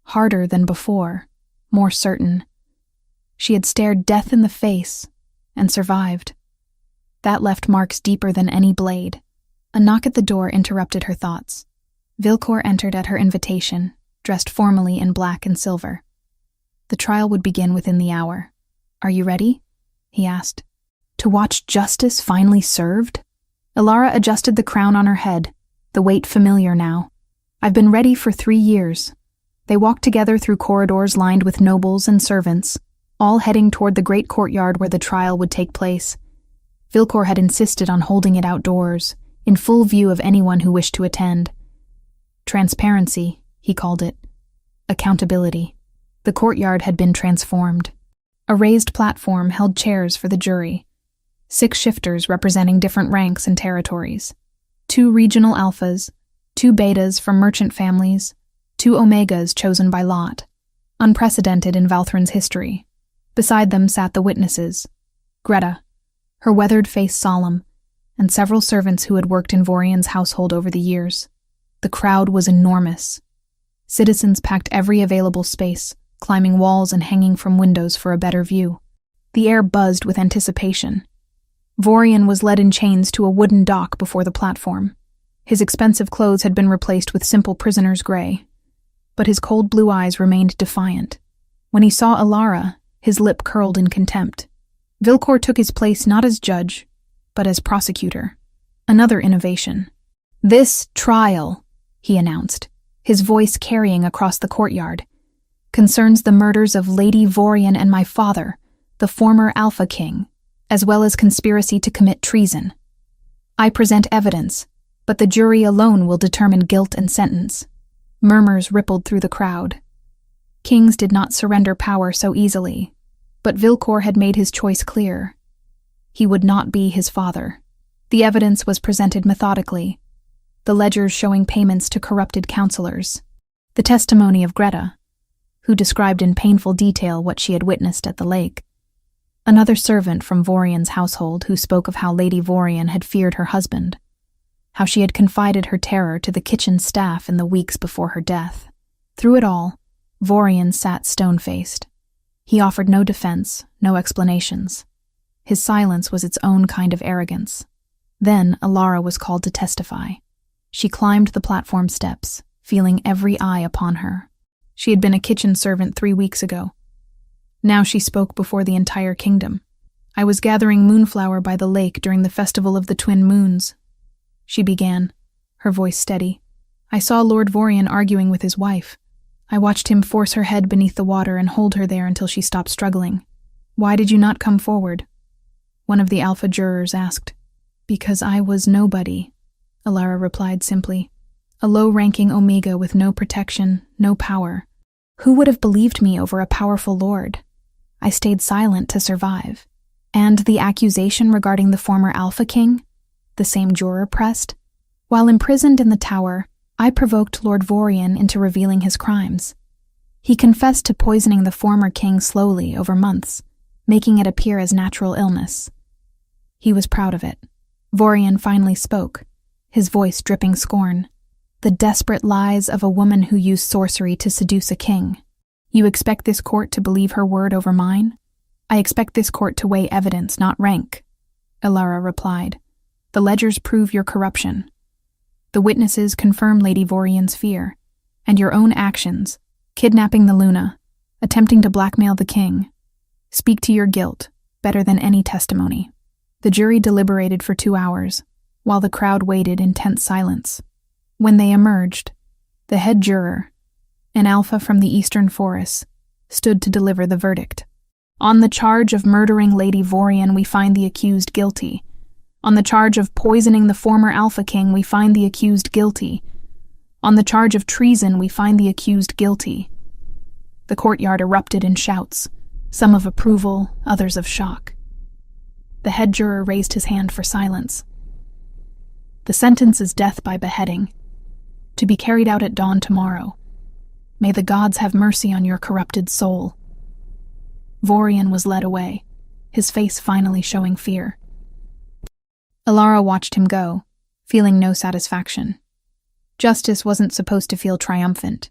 Harder than before, more certain. She had stared death in the face and survived. That left marks deeper than any blade. A knock at the door interrupted her thoughts. Vilcor entered at her invitation, dressed formally in black and silver. The trial would begin within the hour. "Are you ready?" he asked. "To watch justice finally served?" Alara adjusted the crown on her head, the weight familiar now. "I've been ready for 3 years." They walked together through corridors lined with nobles and servants, all heading toward the great courtyard where the trial would take place. Vilcor had insisted on holding it outdoors, in full view of anyone who wished to attend. Transparency, he called it. Accountability. The courtyard had been transformed. A raised platform held chairs for the jury. 6 shifters representing different ranks and territories. 2 regional alphas, 2 betas from merchant families, 2 omegas chosen by lot. Unprecedented in Valthrin's history. Beside them sat the witnesses. Greta, her weathered face solemn, and several servants who had worked in Vorian's household over the years. The crowd was enormous. Citizens packed every available space, climbing walls and hanging from windows for a better view. The air buzzed with anticipation. Vorian was led in chains to a wooden dock before the platform. His expensive clothes had been replaced with simple prisoner's gray, but his cold blue eyes remained defiant. When he saw Alara, his lip curled in contempt. Vilcor took his place not as judge, but as prosecutor. Another innovation. "This trial," he announced, his voice carrying across the courtyard, "concerns the murders of Lady Vorian and my father, the former Alpha King, as well as conspiracy to commit treason. I present evidence, but the jury alone will determine guilt and sentence." Murmurs rippled through the crowd. Kings did not surrender power so easily, but Vilcor had made his choice clear. He would not be his father. The evidence was presented methodically, the ledgers showing payments to corrupted counselors, the testimony of Greta, who described in painful detail what she had witnessed at the lake, another servant from Vorian's household who spoke of how Lady Vorian had feared her husband, how she had confided her terror to the kitchen staff in the weeks before her death. Through it all, Vorian sat stone-faced. He offered no defense, no explanations. His silence was its own kind of arrogance. Then Alara was called to testify. She climbed the platform steps, feeling every eye upon her. She had been a kitchen servant 3 weeks ago. Now she spoke before the entire kingdom. "I was gathering moonflower by the lake during the festival of the twin moons," she began, her voice steady. "I saw Lord Vorian arguing with his wife. I watched him force her head beneath the water and hold her there until she stopped struggling. Why did you not come forward?" One of the alpha jurors asked. "Because I was nobody," Alara replied simply. "A low-ranking omega with no protection, no power. Who would have believed me over a powerful lord? I stayed silent to survive." "And the accusation regarding the former Alpha King?" the same juror pressed. "While imprisoned in the tower, I provoked Lord Vorian into revealing his crimes. He confessed to poisoning the former king slowly over months, making it appear as natural illness. He was proud of it. Vorian finally spoke, his voice dripping scorn. "The desperate lies of a woman who used sorcery to seduce a king. You expect this court to believe her word over mine?" "I expect this court to weigh evidence, not rank," Alara replied. "The ledgers prove your corruption. The witnesses confirm Lady Vorian's fear, and your own actions, kidnapping the Luna, attempting to blackmail the king, speak to your guilt better than any testimony." The jury deliberated for 2 hours, while the crowd waited in tense silence. When they emerged, the head juror, an alpha from the eastern forests, stood to deliver the verdict. "On the charge of murdering Lady Vorian, we find the accused guilty. On the charge of poisoning the former Alpha King, we find the accused guilty. On the charge of treason, we find the accused guilty." The courtyard erupted in shouts, some of approval, others of shock. The head juror raised his hand for silence. "The sentence is death by beheading. to be carried out at dawn tomorrow. May the gods have mercy on your corrupted soul." Vorian was led away, his face finally showing fear. Alara watched him go, feeling no satisfaction. Justice wasn't supposed to feel triumphant.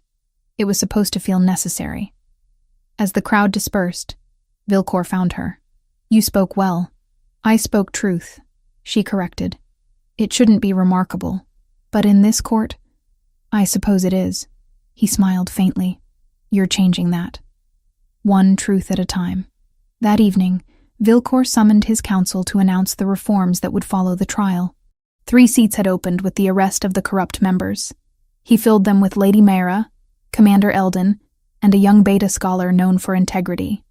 It was supposed to feel necessary. As the crowd dispersed, Vilcor found her. "You spoke well. I spoke truth," she corrected. "It shouldn't be remarkable, but in this court, I suppose it is." He smiled faintly. "You're changing that. One truth at a time." That evening, Vilcor summoned his council to announce the reforms that would follow the trial. 3 seats had opened with the arrest of the corrupt members. He filled them with Lady Mayra, Commander Eldon, and a young beta scholar known for integrity.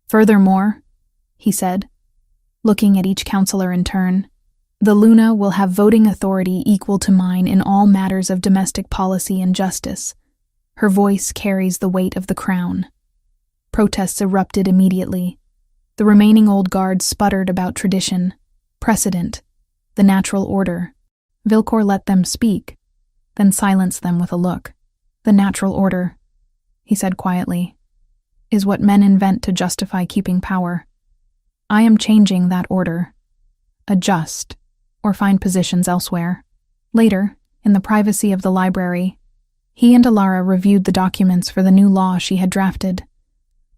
"Furthermore," he said, looking at each counselor in turn, "the Luna will have voting authority equal to mine in all matters of domestic policy and justice. Her voice carries the weight of the crown." Protests erupted immediately. The remaining old guard sputtered about tradition, precedent, the natural order. Vilcor let them speak, then silenced them with a look. "The natural order," he said quietly, "is what men invent to justify keeping power. I am changing that order. Adjust, or find positions elsewhere." Later, in the privacy of the library, he and Alara reviewed the documents for the new law she had drafted.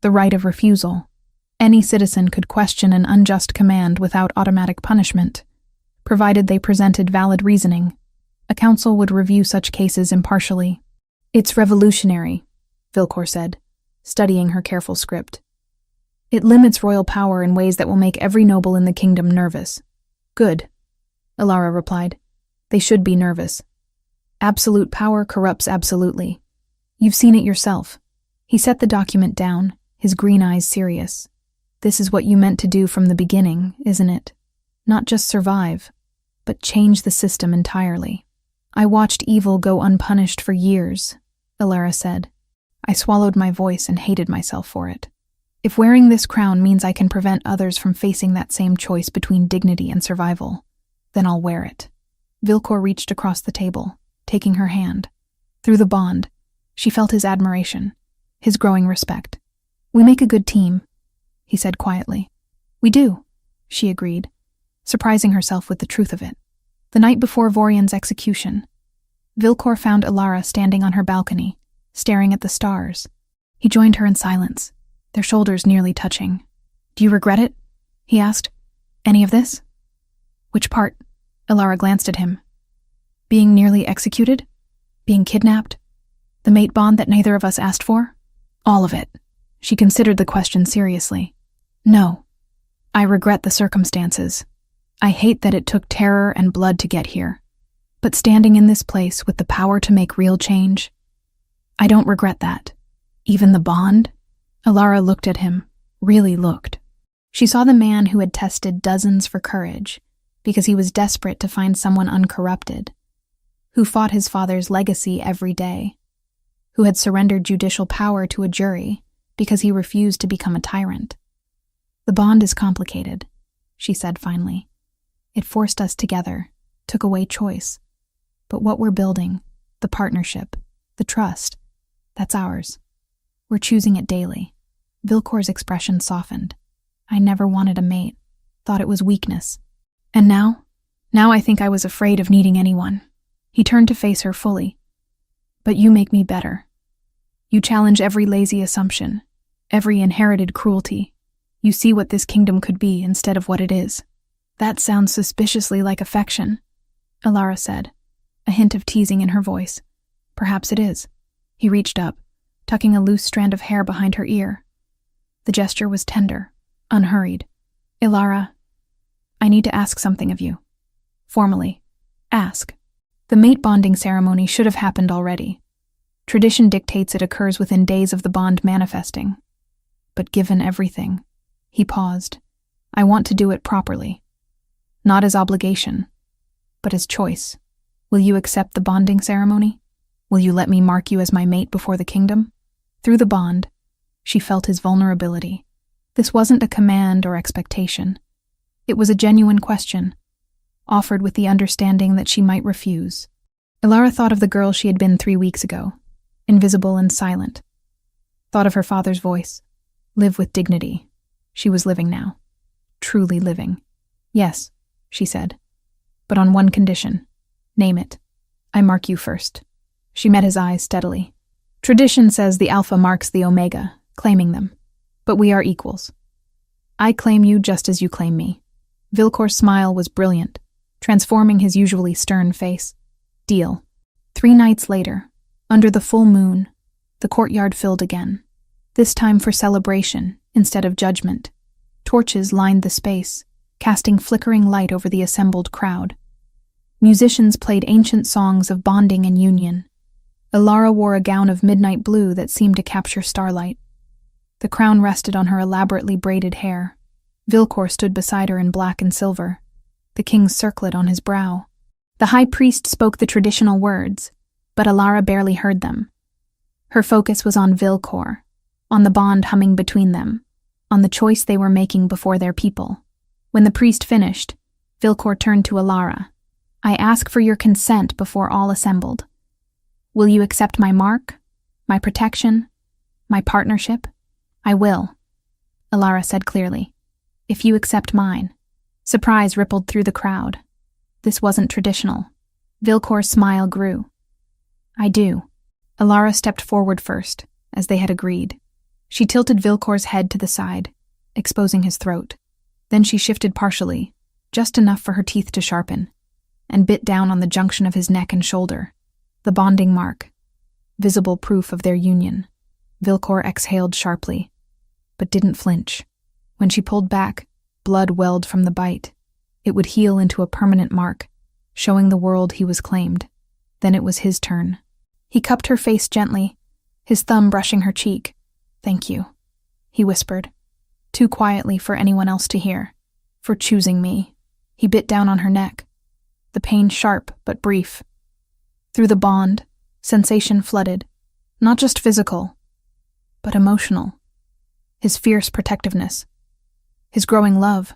The right of refusal. Any citizen could question an unjust command without automatic punishment, provided they presented valid reasoning. A council would review such cases impartially. "It's revolutionary," Vilcor said, studying her careful script. "It limits royal power in ways that will make every noble in the kingdom nervous." "Good," Alara replied. "They should be nervous. Absolute power corrupts absolutely. You've seen it yourself." He set the document down, his green eyes serious. "This is what you meant to do from the beginning, isn't it? Not just survive, but change the system entirely." "I watched evil go unpunished for years," Alara said. "I swallowed my voice and hated myself for it. If wearing this crown means I can prevent others from facing that same choice between dignity and survival, then I'll wear it." Vilcor reached across the table, taking her hand. Through the bond, she felt his admiration, his growing respect. "We make a good team," he said quietly. "We do," she agreed, surprising herself with the truth of it. The night before Vorian's execution, Vilcor found Alara standing on her balcony, staring at the stars. He joined her in silence, their shoulders nearly touching. "Do you regret it?" he asked. "Any of this?" "Which part?" Alara glanced at him. "Being nearly executed? Being kidnapped? The mate bond that neither of us asked for?" "All of it." She considered the question seriously. "No. I regret the circumstances. I hate that it took terror and blood to get here. But standing in this place with the power to make real change, I don't regret that. Even the bond?" Alara looked at him, really looked. She saw the man who had tested dozens for courage, because he was desperate to find someone uncorrupted, who fought his father's legacy every day, who had surrendered judicial power to a jury because he refused to become a tyrant. "The bond is complicated," she said finally. "It forced us together, took away choice. But what we're building, the partnership, the trust, that's ours. We're choosing it daily." Vilcor's expression softened. "I never wanted a mate, thought it was weakness. And now I think I was afraid of needing anyone." He turned to face her fully. "But you make me better. You challenge every lazy assumption, every inherited cruelty. You see what this kingdom could be instead of what it is." "That sounds suspiciously like affection," Alara said, a hint of teasing in her voice. "Perhaps it is." He reached up, tucking a loose strand of hair behind her ear. The gesture was tender, unhurried. "Alara, I need to ask something of you. Formally. Ask." The mate bonding ceremony should have happened already. Tradition dictates it occurs within days of the bond manifesting. But given everything, he paused. "I want to do it properly. Not as obligation, but as choice. Will you accept the bonding ceremony? Will you let me mark you as my mate before the kingdom?" Through the bond, she felt his vulnerability. This wasn't a command or expectation. It was a genuine question, offered with the understanding that she might refuse. Ilara thought of the girl she had been 3 weeks ago, invisible and silent. Thought of her father's voice. Live with dignity. She was living now. Truly living. Yes, she said. But on one condition. Name it. I mark you first. She met his eyes steadily. Tradition says the Alpha marks the Omega, claiming them. But we are equals. I claim you just as you claim me. Vilcor's smile was brilliant, transforming his usually stern face. Deal. 3 nights later, under the full moon, the courtyard filled again. This time for celebration instead of judgment. Torches lined the space, casting flickering light over the assembled crowd. Musicians played ancient songs of bonding and union. Ilara wore a gown of midnight blue that seemed to capture starlight. The crown rested on her elaborately braided hair. Vilcor stood beside her in black and silver, the king's circlet on his brow. The high priest spoke the traditional words, but Ilara barely heard them. Her focus was on Vilcor, on the bond humming between them, on the choice they were making before their people. When the priest finished, Vilcor turned to Ilara. I ask for your consent before all assembled. Will you accept my mark, my protection, my partnership? I will, Ilara said clearly. If you accept mine. Surprise rippled through the crowd. This wasn't traditional. Vilcor's smile grew. I do. Ilara stepped forward first, as they had agreed. She tilted Vilcor's head to the side, exposing his throat. Then she shifted partially, just enough for her teeth to sharpen, and bit down on the junction of his neck and shoulder. The bonding mark, visible proof of their union. Vilcor exhaled sharply, but didn't flinch. When she pulled back, blood welled from the bite. It would heal into a permanent mark, showing the world he was claimed. Then it was his turn. He cupped her face gently, his thumb brushing her cheek. Thank you, he whispered, too quietly for anyone else to hear. For choosing me. He bit down on her neck, the pain sharp but brief. Through the bond, sensation flooded, not just physical, but emotional. His fierce protectiveness, his growing love,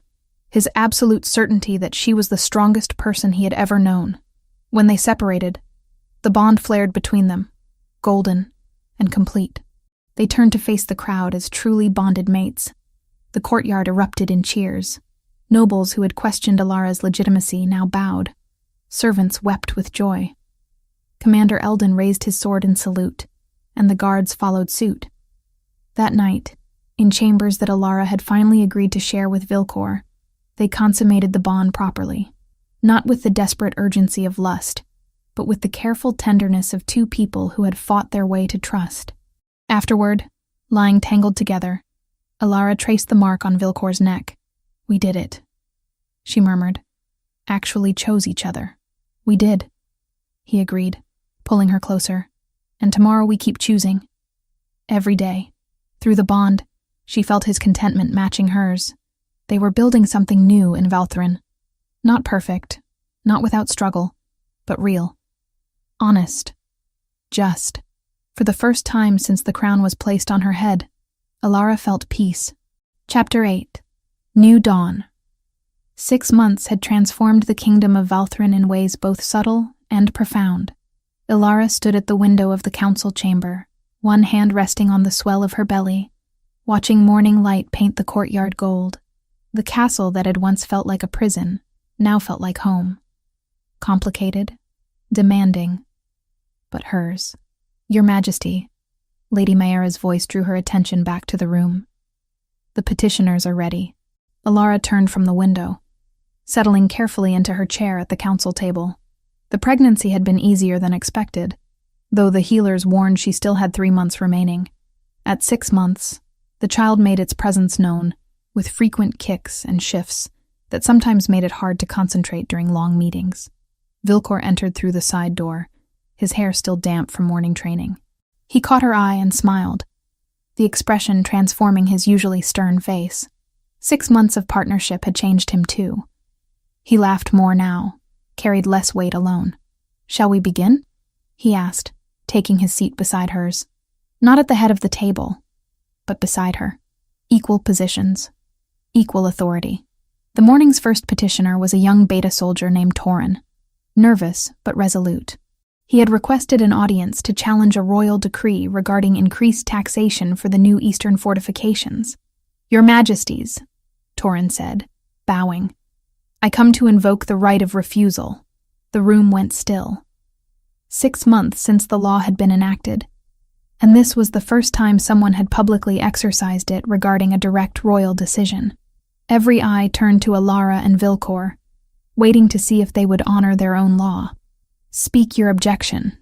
his absolute certainty that she was the strongest person he had ever known. When they separated, the bond flared between them, golden and complete. They turned to face the crowd as truly bonded mates. The courtyard erupted in cheers. Nobles who had questioned Ilara's legitimacy now bowed. Servants wept with joy. Commander Eldon raised his sword in salute, and the guards followed suit. That night, in chambers that Ilara had finally agreed to share with Vilcor, they consummated the bond properly, not with the desperate urgency of lust, but with the careful tenderness of 2 people who had fought their way to trust. Afterward, lying tangled together, Ilara traced the mark on Vilcor's neck. We did it, she murmured. Actually chose each other. We did, he agreed, pulling her closer. And tomorrow we keep choosing. Every day. Through the bond, she felt his contentment matching hers. They were building something new in Valthrin. Not perfect, not without struggle, but real. Honest. Just. For the first time since the crown was placed on her head, Ilara felt peace. Chapter 8. New Dawn. 6 months had transformed the kingdom of Valthrin in ways both subtle and profound. Ilara stood at the window of the council chamber, one hand resting on the swell of her belly, watching morning light paint the courtyard gold. The castle that had once felt like a prison now felt like home. Complicated, demanding, but hers. Your Majesty, Lady Mayara's voice drew her attention back to the room. The petitioners are ready. Ilara turned from the window, settling carefully into her chair at the council table. The pregnancy had been easier than expected, though the healers warned she still had 3 months remaining. At 6 months, the child made its presence known, with frequent kicks and shifts that sometimes made it hard to concentrate during long meetings. Vilcor entered through the side door, his hair still damp from morning training. He caught her eye and smiled, the expression transforming his usually stern face. 6 months of partnership had changed him too. He laughed more now, carried less weight alone. Shall we begin? He asked, taking his seat beside hers. Not at the head of the table, but beside her. Equal positions. Equal authority. The morning's first petitioner was a young beta soldier named Torin. Nervous, but resolute. He had requested an audience to challenge a royal decree regarding increased taxation for the new eastern fortifications. "Your Majesties," Torrin said, bowing, "I come to invoke the right of refusal." The room went still. 6 months since the law had been enacted, and this was the first time someone had publicly exercised it regarding a direct royal decision. Every eye turned to Alara and Vilcor, waiting to see if they would honor their own law. "Speak your objection,"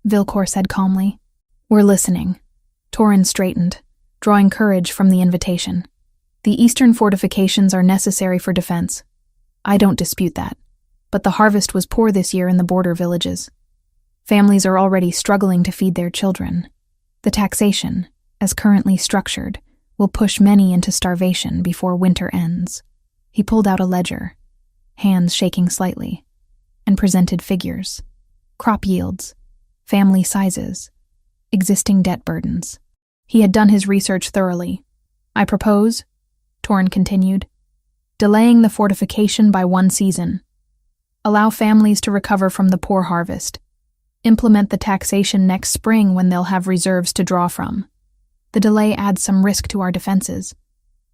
Vilcor said calmly. "We're listening." Torrin straightened, drawing courage from the invitation. "The eastern fortifications are necessary for defense. I don't dispute that. But the harvest was poor this year in the border villages. Families are already struggling to feed their children. The taxation, as currently structured, will push many into starvation before winter ends." He pulled out a ledger, hands shaking slightly, and presented figures. Crop yields, family sizes, existing debt burdens. He had done his research thoroughly. "I propose," Torrin continued, "delaying the fortification by 1 season. Allow families to recover from the poor harvest. Implement the taxation next spring when they'll have reserves to draw from. The delay adds some risk to our defenses,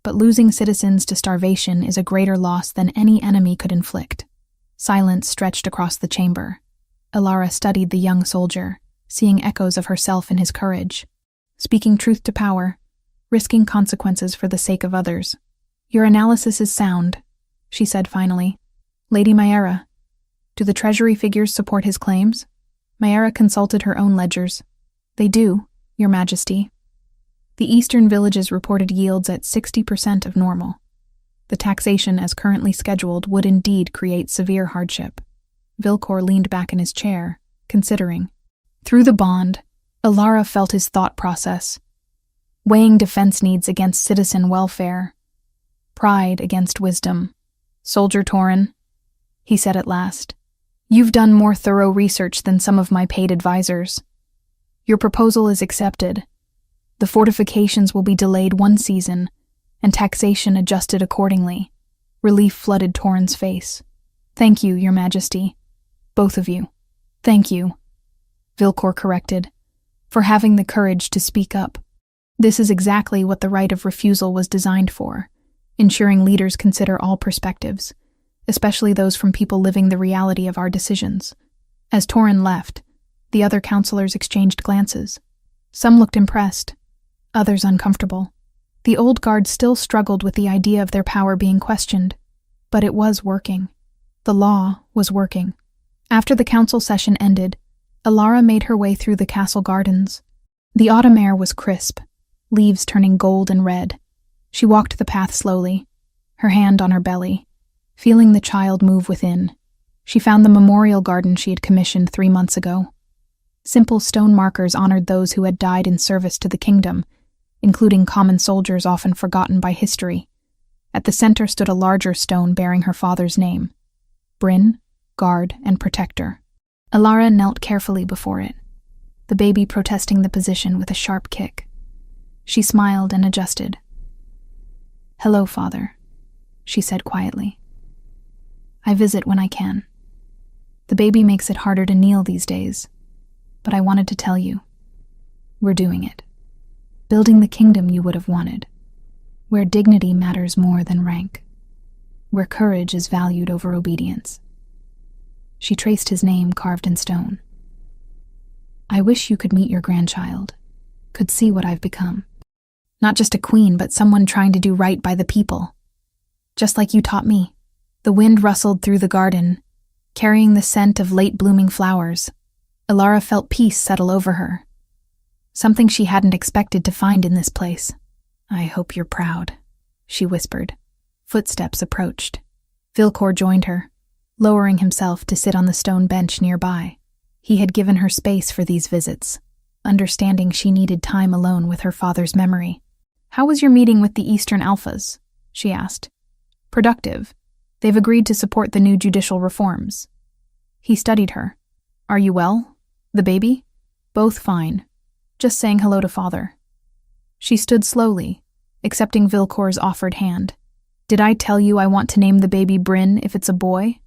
but losing citizens to starvation is a greater loss than any enemy could inflict." Silence stretched across the chamber. Alara studied the young soldier, seeing echoes of herself in his courage. Speaking truth to power, risking consequences for the sake of others. "Your analysis is sound," she said finally. "Lady Mayera, do the treasury figures support his claims?" Mayera consulted her own ledgers. "They do, Your Majesty. The eastern villages reported yields at 60% of normal. The taxation as currently scheduled would indeed create severe hardship." Vilcor leaned back in his chair, considering. Through the bond, Alara felt his thought process, weighing defense needs against citizen welfare, pride against wisdom. "Soldier Torrin," he said at last, "you've done more thorough research than some of my paid advisors. Your proposal is accepted. The fortifications will be delayed 1 season, and taxation adjusted accordingly." Relief flooded Torrin's face. "Thank you, Your Majesty. Both of you. Thank you," Vilcor corrected, "for having the courage to speak up. This is exactly what the right of refusal was designed for, ensuring leaders consider all perspectives, especially those from people living the reality of our decisions." As Torrin left, the other counselors exchanged glances. Some looked impressed, others uncomfortable. The old guard still struggled with the idea of their power being questioned, but it was working. The law was working. After the council session ended, Alara made her way through the castle gardens. The autumn air was crisp, leaves turning gold and red. She walked the path slowly, her hand on her belly, feeling the child move within. She found the memorial garden she had commissioned 3 months ago. Simple stone markers honored those who had died in service to the kingdom, including common soldiers often forgotten by history. At the center stood a larger stone bearing her father's name: Bryn, Guard, and Protector. Alara knelt carefully before it, the baby protesting the position with a sharp kick. She smiled and adjusted. "Hello, Father," she said quietly. "I visit when I can. The baby makes it harder to kneel these days, but I wanted to tell you, we're doing it. Building the kingdom you would have wanted, where dignity matters more than rank, where courage is valued over obedience." She traced his name carved in stone. "I wish you could meet your grandchild, could see what I've become. Not just a queen, but someone trying to do right by the people. Just like you taught me." The wind rustled through the garden, carrying the scent of late-blooming flowers. Alara felt peace settle over her, something she hadn't expected to find in this place. "I hope you're proud," she whispered. Footsteps approached. Vilcor joined her, lowering himself to sit on the stone bench nearby. He had given her space for these visits, understanding she needed time alone with her father's memory. "How was your meeting with the Eastern Alphas?" she asked. "Productive. They've agreed to support the new judicial reforms." He studied her. "Are you well? The baby?" "Both fine. Just saying hello to Father." She stood slowly, accepting Vilcor's offered hand. "Did I tell you I want to name the baby Bryn if it's a boy?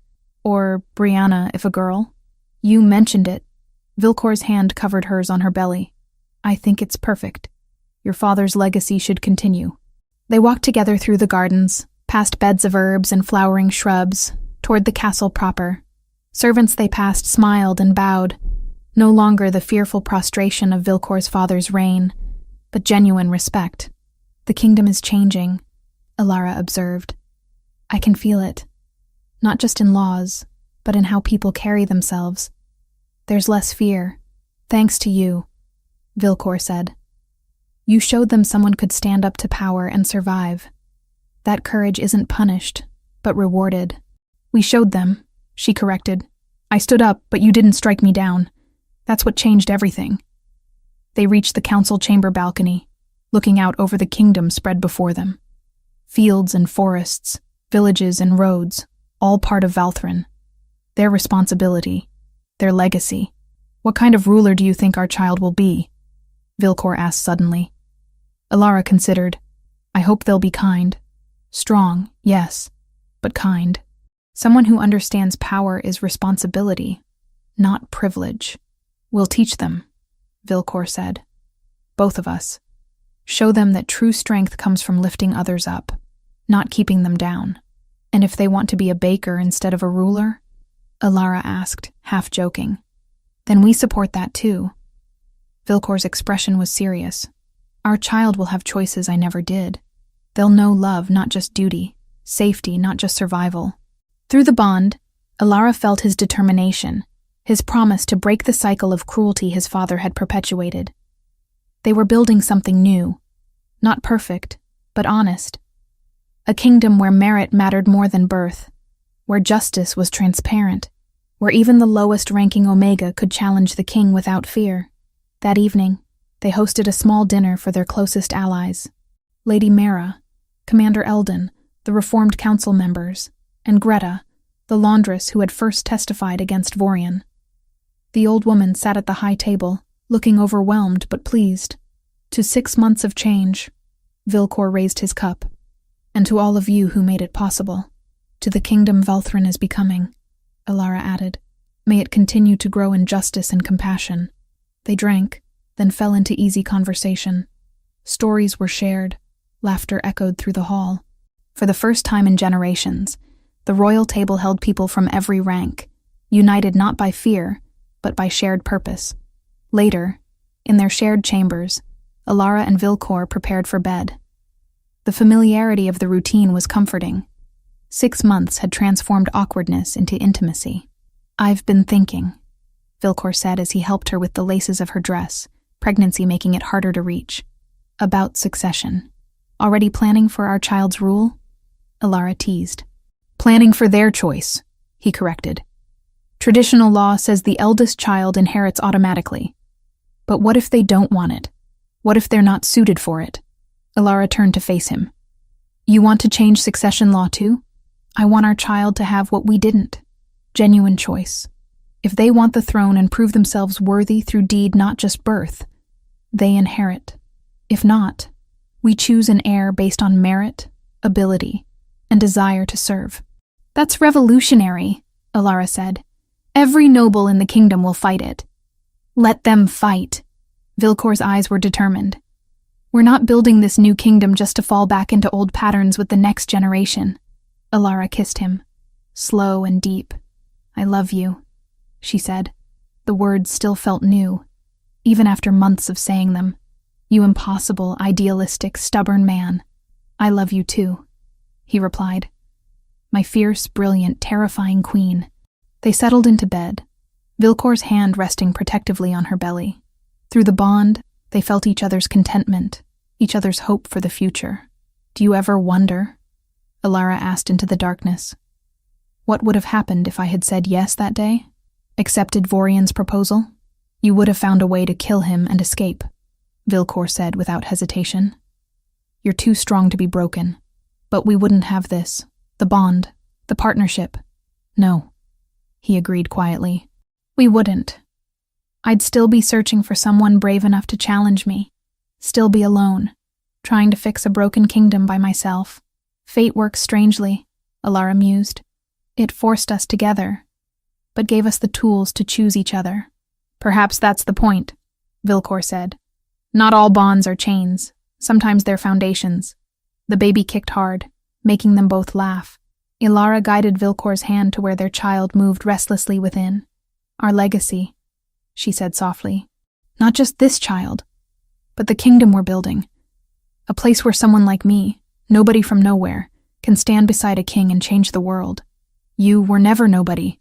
Or Brianna if a girl?" "You mentioned it," Vilcor's hand covered hers on her belly. I think it's perfect. Your father's legacy should continue. They walked together through the gardens, past beds of herbs and flowering shrubs, toward the castle proper. Servants they passed smiled and bowed, no longer the fearful prostration of Vilcor's father's reign, but genuine respect. The kingdom is changing, Alara observed. I can feel it. Not just in laws, but in how people carry themselves. There's less fear, thanks to you, Vilcor said. You showed them someone could stand up to power and survive. That courage isn't punished, but rewarded. We showed them, she corrected. I stood up, but you didn't strike me down. That's what changed everything. They reached the council chamber balcony, looking out over the kingdom spread before them. Fields and forests, villages and roads, all part of Valthrin. Their responsibility, their legacy. What kind of ruler do you think our child will be? Vilcor asked suddenly. Alara considered. I hope they'll be kind. Strong, yes, but kind. Someone who understands power is responsibility, not privilege. We'll teach them, Vilcor said. Both of us. Show them that true strength comes from lifting others up, not keeping them down. And if they want to be a baker instead of a ruler? Alara asked, half joking. Then we support that too. Vilcor's expression was serious. Our child will have choices I never did. They'll know love, not just duty, safety, not just survival. Through the bond, Alara felt his determination, his promise to break the cycle of cruelty his father had perpetuated. They were building something new, not perfect, but honest. A kingdom where merit mattered more than birth, where justice was transparent, where even the lowest-ranking Omega could challenge the king without fear. That evening, they hosted a small dinner for their closest allies. Lady Mara, Commander Eldon, the reformed council members, and Greta, the laundress who had first testified against Vorian. The old woman sat at the high table, looking overwhelmed but pleased. To 6 months of change, Vilcor raised his cup. And to all of you who made it possible. To the kingdom Valthrin is becoming, Alara added. May it continue to grow in justice and compassion. They drank, then fell into easy conversation. Stories were shared. Laughter echoed through the hall. For the first time in generations, the royal table held people from every rank, united not by fear, but by shared purpose. Later, in their shared chambers, Alara and Vilcor prepared for bed. The familiarity of the routine was comforting. 6 months had transformed awkwardness into intimacy. I've been thinking, Vilcor said as he helped her with the laces of her dress, pregnancy making it harder to reach. About succession. Already planning for our child's rule? Alara teased. Planning for their choice, he corrected. Traditional law says the eldest child inherits automatically. But what if they don't want it? What if they're not suited for it? Alara turned to face him. You want to change succession law too? I want our child to have what we didn't. Genuine choice. If they want the throne and prove themselves worthy through deed, not just birth, they inherit. If not, we choose an heir based on merit, ability, and desire to serve. That's revolutionary, Alara said. Every noble in the kingdom will fight it. Let them fight. Vilcor's eyes were determined. We're not building this new kingdom just to fall back into old patterns with the next generation. Alara kissed him, slow and deep. I love you, she said. The words still felt new, even after months of saying them. You impossible, idealistic, stubborn man. I love you too, he replied. My fierce, brilliant, terrifying queen. They settled into bed, Vilcor's hand resting protectively on her belly. Through the bond, they felt each other's contentment, each other's hope for the future. Do you ever wonder? Alara asked into the darkness. What would have happened if I had said yes that day? Accepted Vorian's proposal? You would have found a way to kill him and escape, Vilcor said without hesitation. You're too strong to be broken. But we wouldn't have this. The bond. The partnership. No, he agreed quietly. We wouldn't. I'd still be searching for someone brave enough to challenge me. Still be alone, trying to fix a broken kingdom by myself. Fate works strangely, Alara mused. It forced us together, but gave us the tools to choose each other. Perhaps that's the point, Vilcor said. Not all bonds are chains. Sometimes they're foundations. The baby kicked hard, making them both laugh. Ilara guided Vilcor's hand to where their child moved restlessly within. Our legacy, she said softly. Not just this child, but the kingdom we're building. A place where someone like me, nobody from nowhere, can stand beside a king and change the world. You were never nobody,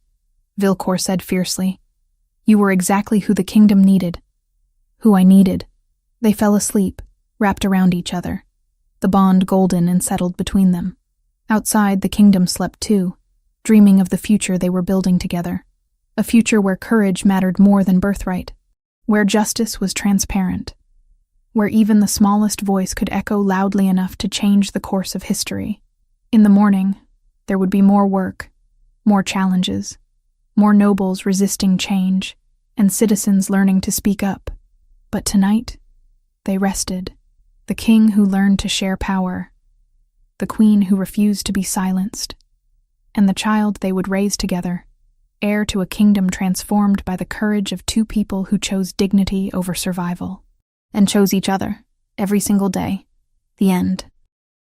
Vilcor said fiercely. You were exactly who the kingdom needed. Who I needed. They fell asleep, wrapped around each other, the bond golden and settled between them. Outside, the kingdom slept too, dreaming of the future they were building together. A future where courage mattered more than birthright, where justice was transparent, where even the smallest voice could echo loudly enough to change the course of history. In the morning, there would be more work, more challenges, more nobles resisting change, and citizens learning to speak up. But tonight, they rested. The king who learned to share power, the queen who refused to be silenced, and the child they would raise together, heir to a kingdom transformed by the courage of two people who chose dignity over survival, and chose each other, every single day. The end.